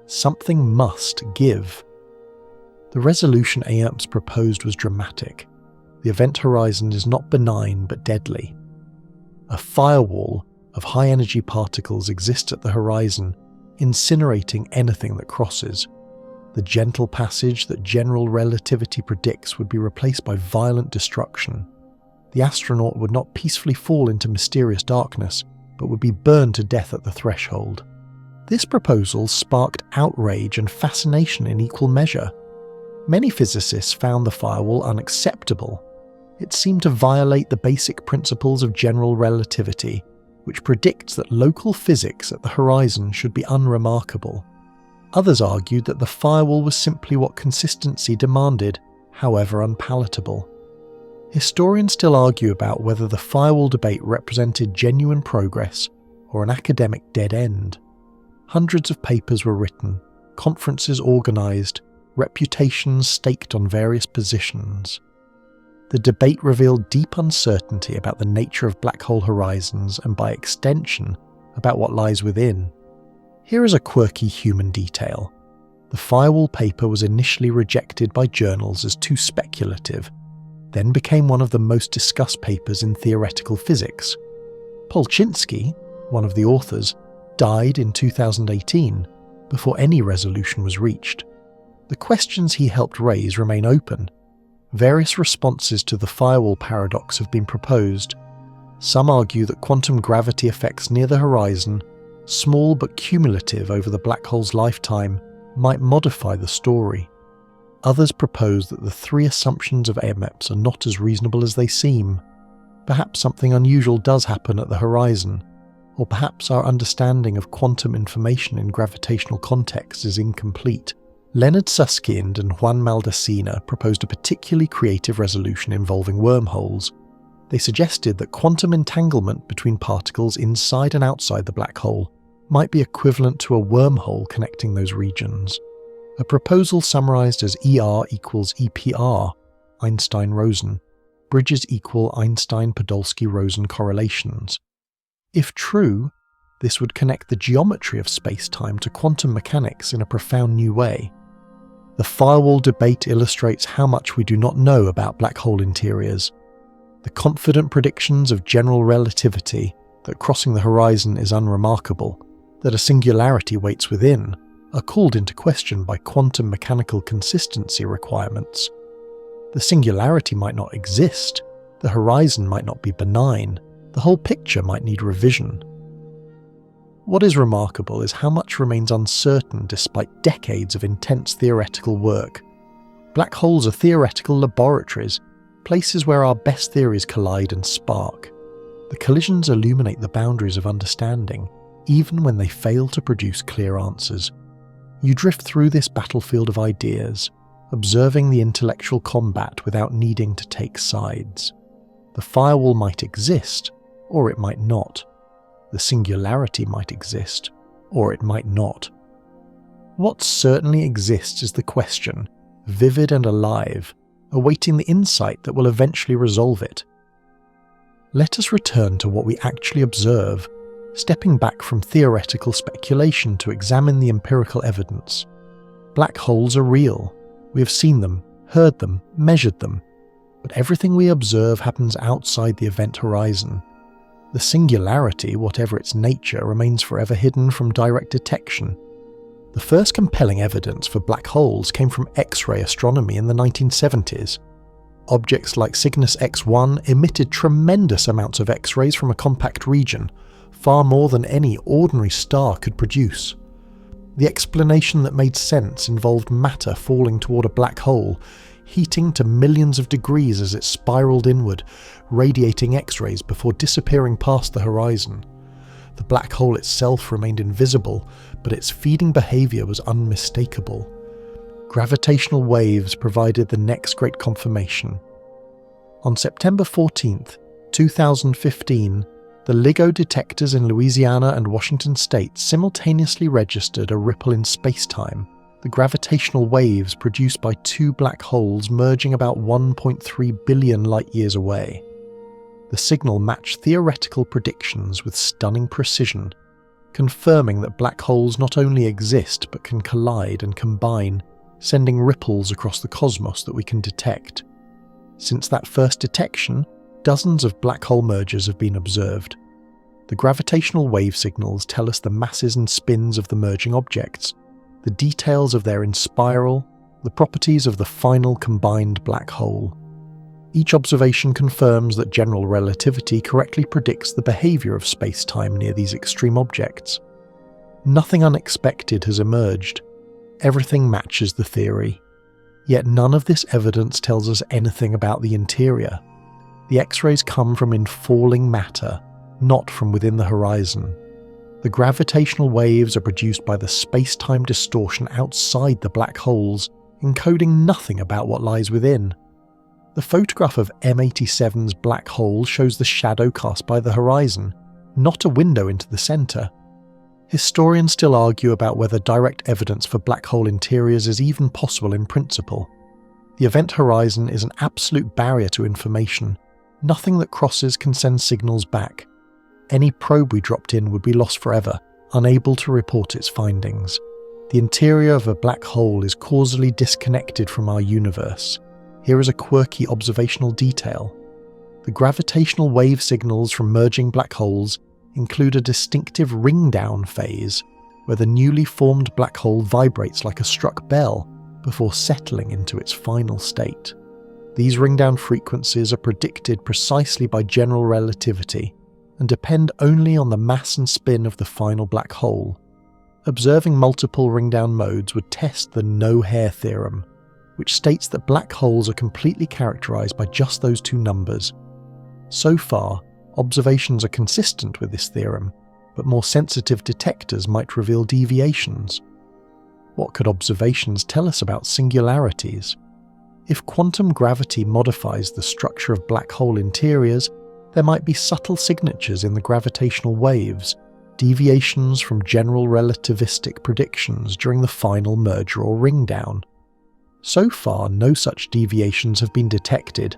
Something must give. The resolution AMPS proposed was dramatic. The event horizon is not benign but deadly. A firewall of high-energy particles exists at the horizon, incinerating anything that crosses. The gentle passage that general relativity predicts would be replaced by violent destruction. The astronaut would not peacefully fall into mysterious darkness, but would be burned to death at the threshold. This proposal sparked outrage and fascination in equal measure. Many physicists found the firewall unacceptable. It seemed to violate the basic principles of general relativity, which predicts that local physics at the horizon should be unremarkable. Others argued that the firewall was simply what consistency demanded, however unpalatable. Historians still argue about whether the firewall debate represented genuine progress or an academic dead end. Hundreds of papers were written, conferences organised, reputations staked on various positions. The debate revealed deep uncertainty about the nature of black hole horizons and, by extension, about what lies within. Here is a quirky human detail. The firewall paper was initially rejected by journals as too speculative, then became one of the most discussed papers in theoretical physics. Polchinski, one of the authors, died in 2018, before any resolution was reached. The questions he helped raise remain open. Various responses to the firewall paradox have been proposed. Some argue that quantum gravity effects near the horizon, small but cumulative over the black hole's lifetime, might modify the story. Others propose that the three assumptions of AMEPS are not as reasonable as they seem. Perhaps something unusual does happen at the horizon, or perhaps our understanding of quantum information in gravitational contexts is incomplete. Leonard Susskind and Juan Maldacena proposed a particularly creative resolution involving wormholes. They suggested that quantum entanglement between particles inside and outside the black hole might be equivalent to a wormhole connecting those regions. A proposal summarized as ER equals EPR, Einstein-Rosen, bridges equal Einstein-Podolsky-Rosen correlations. If true, this would connect the geometry of space-time to quantum mechanics in a profound new way. The firewall debate illustrates how much we do not know about black hole interiors. The confident predictions of general relativity that crossing the horizon is unremarkable, that a singularity waits within, are called into question by quantum mechanical consistency requirements. The singularity might not exist, the horizon might not be benign, the whole picture might need revision. What is remarkable is how much remains uncertain despite decades of intense theoretical work. Black holes are theoretical laboratories, places where our best theories collide and spark. The collisions illuminate the boundaries of understanding, even when they fail to produce clear answers. You drift through this battlefield of ideas, observing the intellectual combat without needing to take sides. The firewall might exist, or it might not. The singularity might exist, or it might not. What certainly exists is the question, vivid and alive, awaiting the insight that will eventually resolve it. Let us return to what we actually observe, stepping back from theoretical speculation to examine the empirical evidence. Black holes are real. We have seen them, heard them, measured them. But everything we observe happens outside the event horizon. The singularity, whatever its nature, remains forever hidden from direct detection. The first compelling evidence for black holes came from X-ray astronomy in the 1970s. Objects like Cygnus X1 emitted tremendous amounts of X-rays from a compact region, far more than any ordinary star could produce. The explanation that made sense involved matter falling toward a black hole, heating to millions of degrees as it spiraled inward, radiating X-rays before disappearing past the horizon. The black hole itself remained invisible, but its feeding behavior was unmistakable. Gravitational waves provided the next great confirmation. On September 14, 2015, the LIGO detectors in Louisiana and Washington states simultaneously registered a ripple in space-time, the gravitational waves produced by two black holes merging about 1.3 billion light-years away. The signal matched theoretical predictions with stunning precision, confirming that black holes not only exist but can collide and combine, sending ripples across the cosmos that we can detect. Since that first detection, dozens of black hole mergers have been observed. The gravitational wave signals tell us the masses and spins of the merging objects, the details of their inspiral, the properties of the final combined black hole. Each observation confirms that general relativity correctly predicts the behavior of space-time near these extreme objects. Nothing unexpected has emerged. Everything matches the theory. Yet none of this evidence tells us anything about the interior. The X-rays come from infalling matter, not from within the horizon. The gravitational waves are produced by the space-time distortion outside the black holes, encoding nothing about what lies within. The photograph of M87's black hole shows the shadow cast by the horizon, not a window into the centre. Historians still argue about whether direct evidence for black hole interiors is even possible in principle. The event horizon is an absolute barrier to information. Nothing that crosses can send signals back. Any probe we dropped in would be lost forever, unable to report its findings. The interior of a black hole is causally disconnected from our universe. Here is a quirky observational detail. The gravitational wave signals from merging black holes include a distinctive ring-down phase, where the newly formed black hole vibrates like a struck bell before settling into its final state. These ring-down frequencies are predicted precisely by general relativity and depend only on the mass and spin of the final black hole. Observing multiple ring-down modes would test the no-hair theorem, which states that black holes are completely characterized by just those two numbers. So far, observations are consistent with this theorem, but more sensitive detectors might reveal deviations. What could observations tell us about singularities? If quantum gravity modifies the structure of black hole interiors, there might be subtle signatures in the gravitational waves, deviations from general relativistic predictions during the final merger or ringdown. So far, no such deviations have been detected,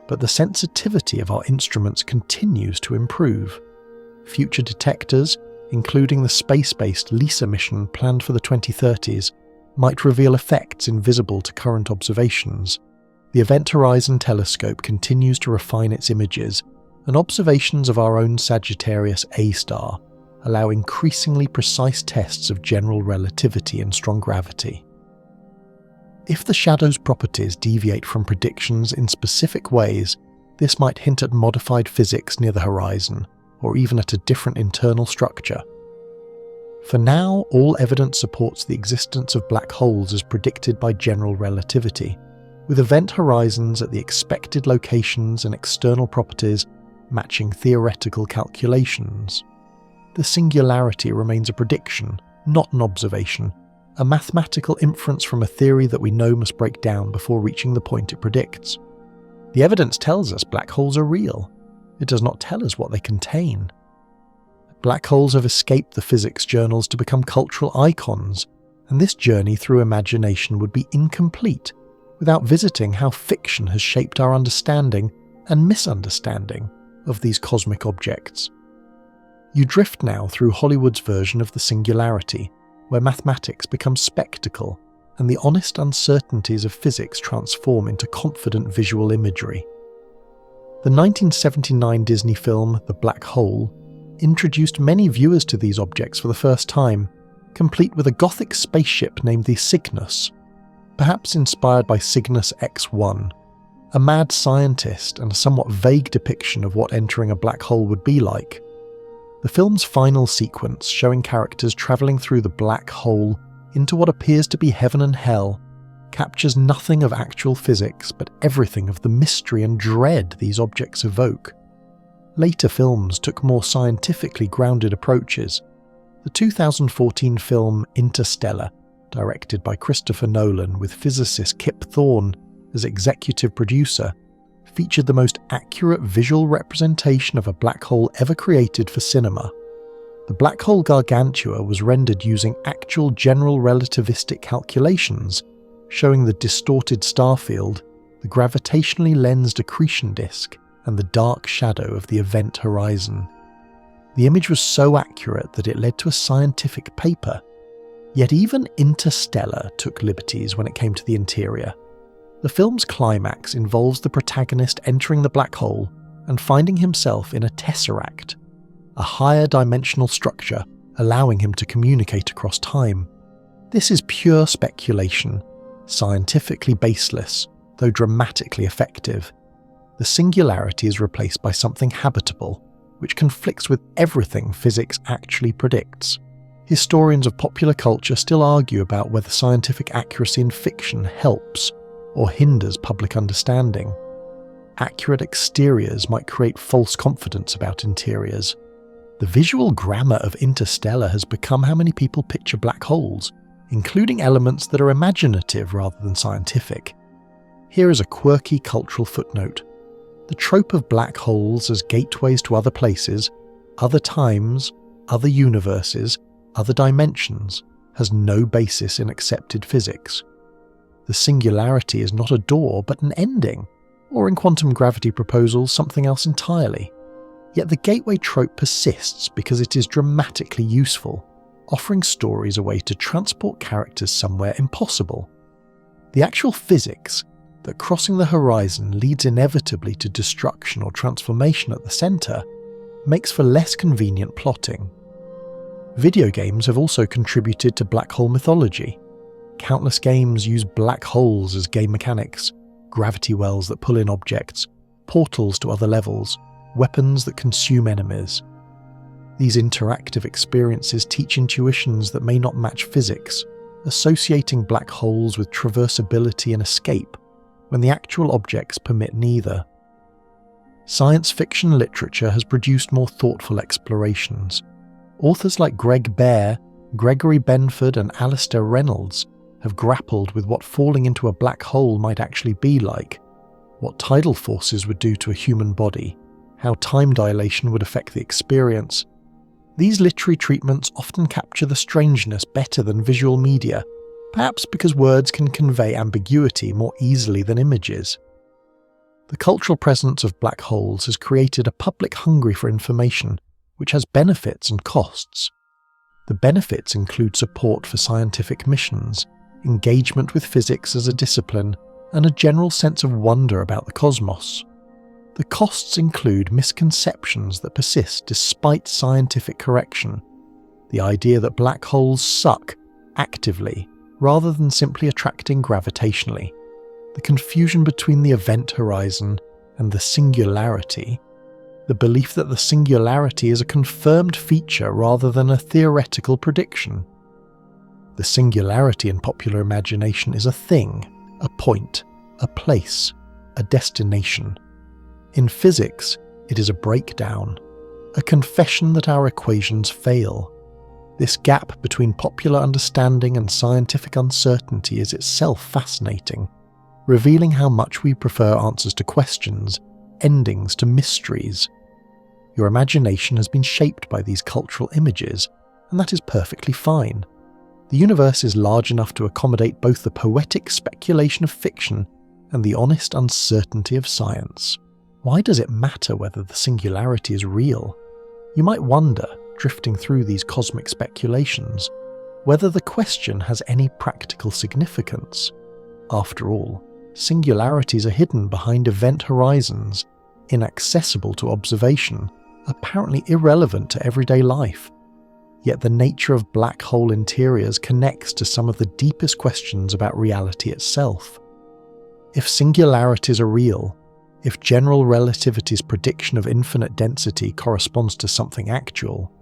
but the sensitivity of our instruments continues to improve. Future detectors, including the space-based LISA mission planned for the 2030s, might reveal effects invisible to current observations. The Event Horizon Telescope continues to refine its images, and observations of our own Sagittarius A star allow increasingly precise tests of general relativity and strong gravity. If the shadow's properties deviate from predictions in specific ways, this might hint at modified physics near the horizon, or even at a different internal structure. For now, all evidence supports the existence of black holes as predicted by general relativity, with event horizons at the expected locations and external properties matching theoretical calculations. The singularity remains a prediction, not an observation, a mathematical inference from a theory that we know must break down before reaching the point it predicts. The evidence tells us black holes are real. It does not tell us what they contain. Black holes have escaped the physics journals to become cultural icons, and this journey through imagination would be incomplete without visiting how fiction has shaped our understanding and misunderstanding of these cosmic objects. You drift now through Hollywood's version of the singularity, where mathematics becomes spectacle and the honest uncertainties of physics transform into confident visual imagery. The 1979 Disney film The Black Hole introduced many viewers to these objects for the first time, complete with a Gothic spaceship named the Cygnus, perhaps inspired by Cygnus X1, a mad scientist and a somewhat vague depiction of what entering a black hole would be like. The film's final sequence, showing characters travelling through the black hole into what appears to be heaven and hell, captures nothing of actual physics but everything of the mystery and dread these objects evoke. Later films took more scientifically grounded approaches. The 2014 film Interstellar, directed by Christopher Nolan with physicist Kip Thorne as executive producer, featured the most accurate visual representation of a black hole ever created for cinema. The black hole Gargantua was rendered using actual general relativistic calculations, showing the distorted star field, the gravitationally lensed accretion disk, and the dark shadow of the event horizon. The image was so accurate that it led to a scientific paper. Yet even Interstellar took liberties when it came to the interior. The film's climax involves the protagonist entering the black hole and finding himself in a tesseract, a higher dimensional structure allowing him to communicate across time. This is pure speculation, scientifically baseless, though dramatically effective. The singularity is replaced by something habitable, which conflicts with everything physics actually predicts. Historians of popular culture still argue about whether scientific accuracy in fiction helps or hinders public understanding. Accurate exteriors might create false confidence about interiors. The visual grammar of Interstellar has become how many people picture black holes, including elements that are imaginative rather than scientific. Here is a quirky cultural footnote. The trope of black holes as gateways to other places, other times, other universes, other dimensions, has no basis in accepted physics. The singularity is not a door but an ending, or in quantum gravity proposals something else entirely. Yet the gateway trope persists because it is dramatically useful, offering stories a way to transport characters somewhere impossible. The actual physics, that crossing the horizon leads inevitably to destruction or transformation at the centre, makes for less convenient plotting. Video games have also contributed to black hole mythology. Countless games use black holes as game mechanics, gravity wells that pull in objects, portals to other levels, weapons that consume enemies. These interactive experiences teach intuitions that may not match physics, associating black holes with traversability and escape, when the actual objects permit neither. Science fiction literature has produced more thoughtful explorations. Authors like Greg Bear, Gregory Benford and Alastair Reynolds have grappled with what falling into a black hole might actually be like, what tidal forces would do to a human body, how time dilation would affect the experience. These literary treatments often capture the strangeness better than visual media, perhaps because words can convey ambiguity more easily than images. The cultural presence of black holes has created a public hungry for information, which has benefits and costs. The benefits include support for scientific missions, engagement with physics as a discipline, and a general sense of wonder about the cosmos. The costs include misconceptions that persist despite scientific correction. The idea that black holes suck actively rather than simply attracting gravitationally. The confusion between the event horizon and the singularity. The belief that the singularity is a confirmed feature rather than a theoretical prediction. The singularity in popular imagination is a thing, a point, a place, a destination. In physics, it is a breakdown, a confession that our equations fail. This gap between popular understanding and scientific uncertainty is itself fascinating, revealing how much we prefer answers to questions, endings to mysteries. Your imagination has been shaped by these cultural images, and that is perfectly fine. The universe is large enough to accommodate both the poetic speculation of fiction and the honest uncertainty of science. Why does it matter whether the singularity is real? You might wonder, drifting through these cosmic speculations, whether the question has any practical significance. After all, singularities are hidden behind event horizons, inaccessible to observation, apparently irrelevant to everyday life. Yet the nature of black hole interiors connects to some of the deepest questions about reality itself. If singularities are real, if general relativity's prediction of infinite density corresponds to something actual,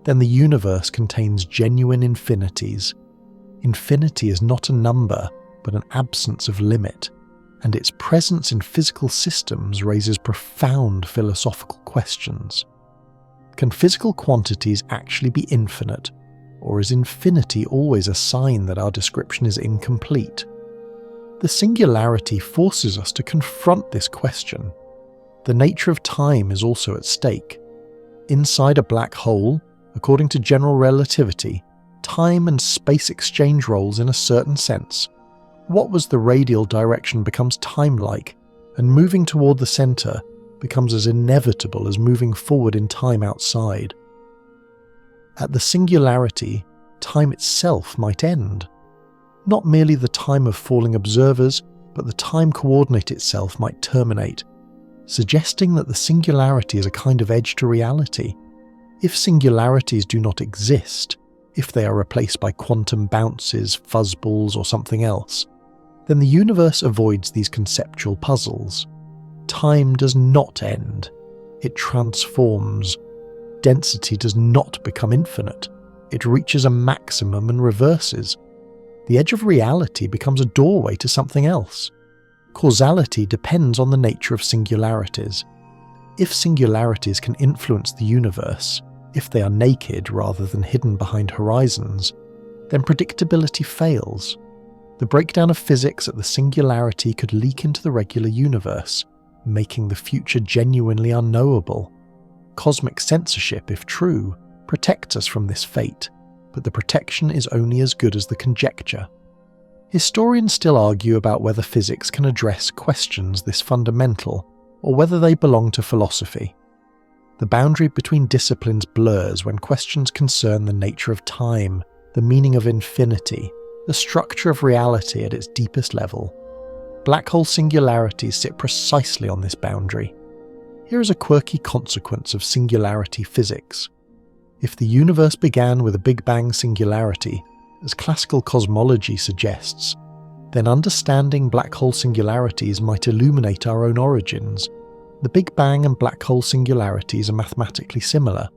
then the universe contains genuine infinities. Infinity is not a number, but an absence of limit, and its presence in physical systems raises profound philosophical questions. Can physical quantities actually be infinite, or is infinity always a sign that our description is incomplete? The singularity forces us to confront this question. The nature of time is also at stake. Inside a black hole, according to general relativity, time and space exchange roles in a certain sense. What was the radial direction becomes time-like, and moving toward the center becomes as inevitable as moving forward in time outside. At the singularity, time itself might end. Not merely the time of falling observers, but the time coordinate itself might terminate, suggesting that the singularity is a kind of edge to reality. If singularities do not exist, if they are replaced by quantum bounces, fuzzballs, or something else, then the universe avoids these conceptual puzzles. Time does not end. It transforms. Density does not become infinite. It reaches a maximum and reverses. The edge of reality becomes a doorway to something else. Causality depends on the nature of singularities. If singularities can influence the universe, if they are naked rather than hidden behind horizons, then predictability fails. The breakdown of physics at the singularity could leak into the regular universe, making the future genuinely unknowable. Cosmic censorship, if true, protects us from this fate, but the protection is only as good as the conjecture. Historians still argue about whether physics can address questions this fundamental, or whether they belong to philosophy. The boundary between disciplines blurs when questions concern the nature of time, the meaning of infinity, the structure of reality at its deepest level. Black hole singularities sit precisely on this boundary. Here is a quirky consequence of singularity physics. If the universe began with a Big Bang singularity, as classical cosmology suggests, then understanding black hole singularities might illuminate our own origins. The Big Bang and black hole singularities are mathematically similar.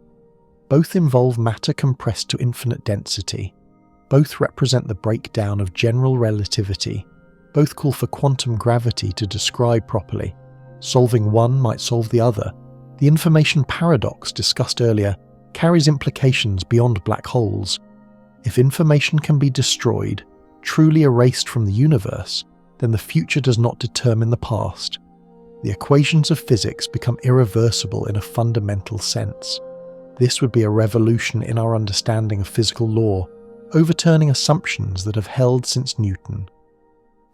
Both involve matter compressed to infinite density. Both represent the breakdown of general relativity. Both call for quantum gravity to describe properly. Solving one might solve the other. The information paradox discussed earlier carries implications beyond black holes. If information can be destroyed, truly erased from the universe, then the future does not determine the past. The equations of physics become irreversible in a fundamental sense. This would be a revolution in our understanding of physical law, overturning assumptions that have held since Newton.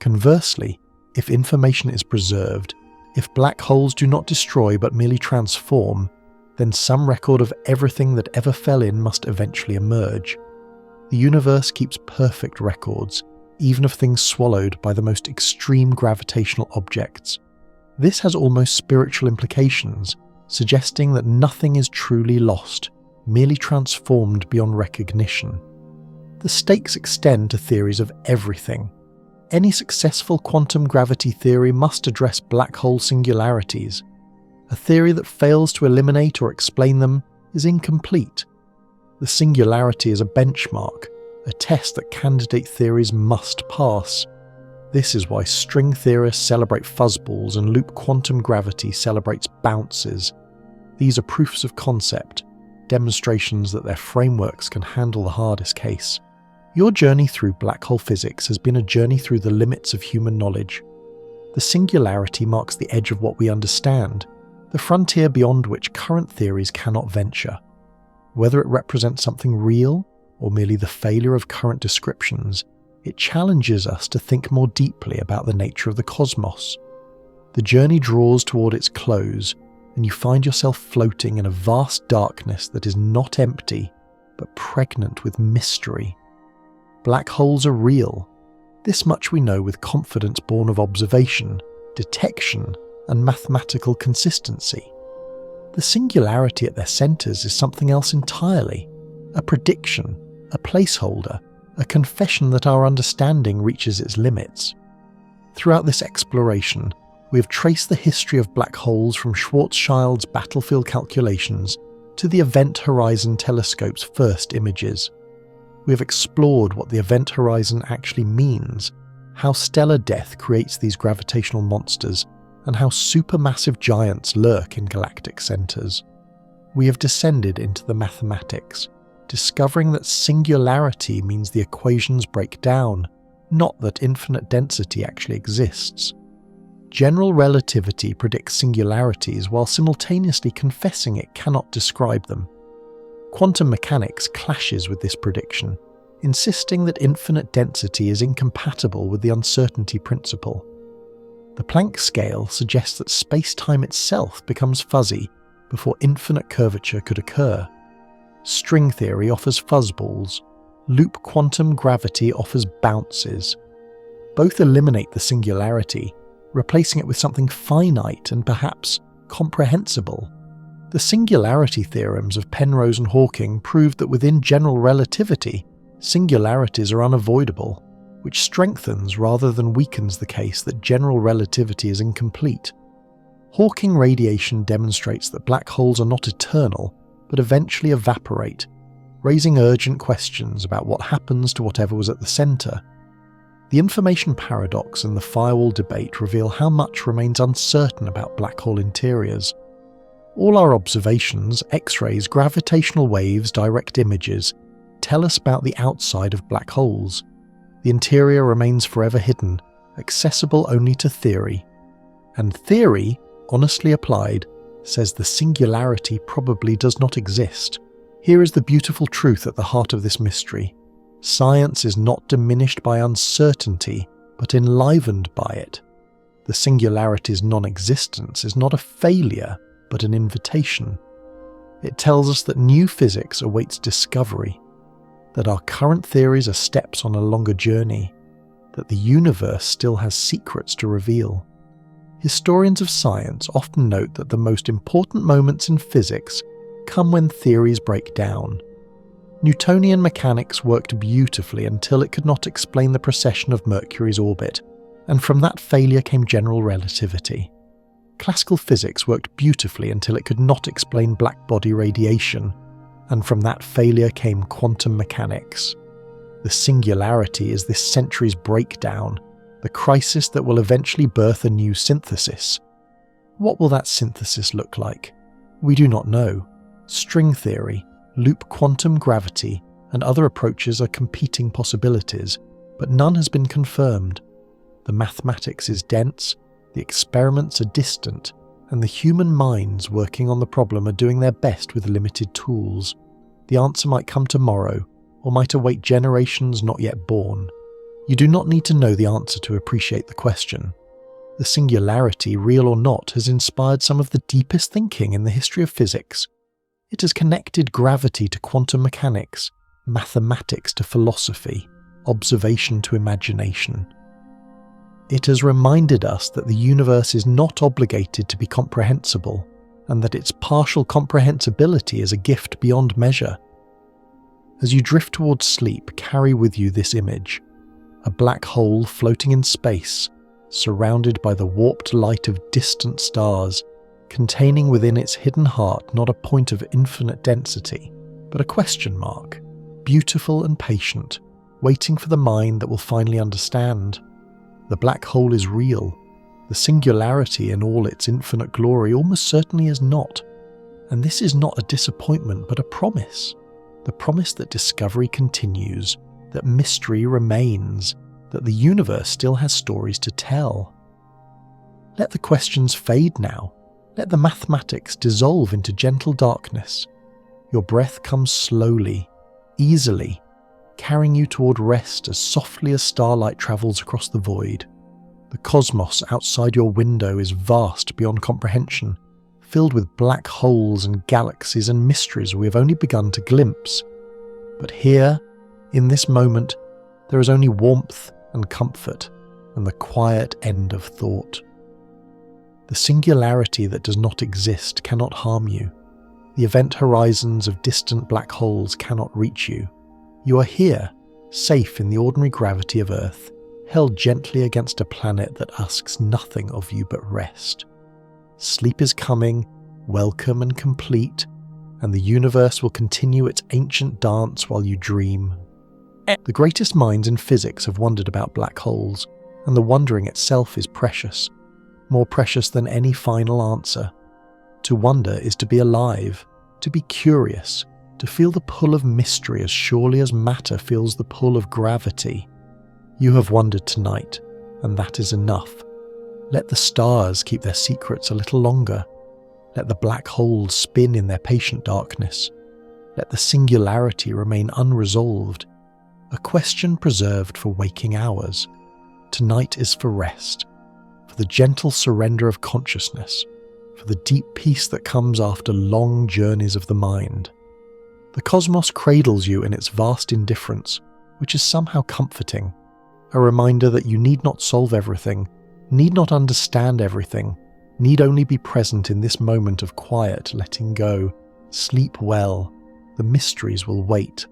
Conversely, if information is preserved, if black holes do not destroy but merely transform, then some record of everything that ever fell in must eventually emerge. The universe keeps perfect records, even of things swallowed by the most extreme gravitational objects. This has almost spiritual implications, suggesting that nothing is truly lost, merely transformed beyond recognition. The stakes extend to theories of everything. Any successful quantum gravity theory must address black hole singularities. A theory that fails to eliminate or explain them is incomplete. The singularity is a benchmark, a test that candidate theories must pass. This is why string theorists celebrate fuzzballs and loop quantum gravity celebrates bounces. These are proofs of concept, demonstrations that their frameworks can handle the hardest case. Your journey through black hole physics has been a journey through the limits of human knowledge. The singularity marks the edge of what we understand, the frontier beyond which current theories cannot venture. Whether it represents something real or merely the failure of current descriptions, it challenges us to think more deeply about the nature of the cosmos. The journey draws toward its close, and you find yourself floating in a vast darkness that is not empty, but pregnant with mystery. Black holes are real. This much we know with confidence born of observation, detection, and mathematical consistency. The singularity at their centres is something else entirely, a prediction, a placeholder, a confession that our understanding reaches its limits. Throughout this exploration, we have traced the history of black holes from Schwarzschild's battlefield calculations to the Event Horizon Telescope's first images. We have explored what the event horizon actually means, how stellar death creates these gravitational monsters, and how supermassive giants lurk in galactic centres. We have descended into the mathematics, discovering that singularity means the equations break down, not that infinite density actually exists. General relativity predicts singularities while simultaneously confessing it cannot describe them. Quantum mechanics clashes with this prediction, insisting that infinite density is incompatible with the uncertainty principle. The Planck scale suggests that space-time itself becomes fuzzy before infinite curvature could occur. String theory offers fuzzballs. Loop quantum gravity offers bounces. Both eliminate the singularity, replacing it with something finite and perhaps comprehensible. The singularity theorems of Penrose and Hawking proved that within general relativity, singularities are unavoidable, which strengthens rather than weakens the case that general relativity is incomplete. Hawking radiation demonstrates that black holes are not eternal, but eventually evaporate, raising urgent questions about what happens to whatever was at the centre. The information paradox and the firewall debate reveal how much remains uncertain about black hole interiors. All our observations, X-rays, gravitational waves, direct images, tell us about the outside of black holes. The interior remains forever hidden, accessible only to theory. And theory, honestly applied, says the singularity probably does not exist. Here is the beautiful truth at the heart of this mystery. Science is not diminished by uncertainty, but enlivened by it. The singularity's non-existence is not a failure, but an invitation. It tells us that new physics awaits discovery, that our current theories are steps on a longer journey, that the universe still has secrets to reveal. Historians of science often note that the most important moments in physics come when theories break down. Newtonian mechanics worked beautifully until it could not explain the precession of Mercury's orbit, and from that failure came general relativity. Classical physics worked beautifully until it could not explain black-body radiation, and from that failure came quantum mechanics. The singularity is this century's breakdown, the crisis that will eventually birth a new synthesis. What will that synthesis look like? We do not know. String theory, loop quantum gravity, and other approaches are competing possibilities, but none has been confirmed. The mathematics is dense, the experiments are distant, and the human minds working on the problem are doing their best with limited tools. The answer might come tomorrow, or might await generations not yet born. You do not need to know the answer to appreciate the question. The singularity, real or not, has inspired some of the deepest thinking in the history of physics. It has connected gravity to quantum mechanics, mathematics to philosophy, observation to imagination. It has reminded us that the universe is not obligated to be comprehensible, and that its partial comprehensibility is a gift beyond measure. As you drift towards sleep, carry with you this image: a black hole floating in space, surrounded by the warped light of distant stars, containing within its hidden heart not a point of infinite density, but a question mark, beautiful and patient, waiting for the mind that will finally understand. The black hole is real. The singularity in all its infinite glory almost certainly is not. And this is not a disappointment, but a promise. The promise that discovery continues, that mystery remains, that the universe still has stories to tell. Let the questions fade now. Let the mathematics dissolve into gentle darkness. Your breath comes slowly, easily, carrying you toward rest as softly as starlight travels across the void. The cosmos outside your window is vast beyond comprehension, filled with black holes and galaxies and mysteries we have only begun to glimpse. But here, in this moment, there is only warmth and comfort and the quiet end of thought. The singularity that does not exist cannot harm you. The event horizons of distant black holes cannot reach you. You are here, safe in the ordinary gravity of Earth, held gently against a planet that asks nothing of you but rest. Sleep is coming, welcome and complete, and the universe will continue its ancient dance while you dream. The greatest minds in physics have wondered about black holes, and the wondering itself is precious, more precious than any final answer. To wonder is to be alive, to be curious, to feel the pull of mystery as surely as matter feels the pull of gravity. You have wondered tonight, and that is enough. Let the stars keep their secrets a little longer. Let the black holes spin in their patient darkness. Let the singularity remain unresolved, a question preserved for waking hours. Tonight is for rest, for the gentle surrender of consciousness, for the deep peace that comes after long journeys of the mind. The cosmos cradles you in its vast indifference, which is somehow comforting, a reminder that you need not solve everything, need not understand everything, need only be present in this moment of quiet letting go. Sleep well, the mysteries will wait.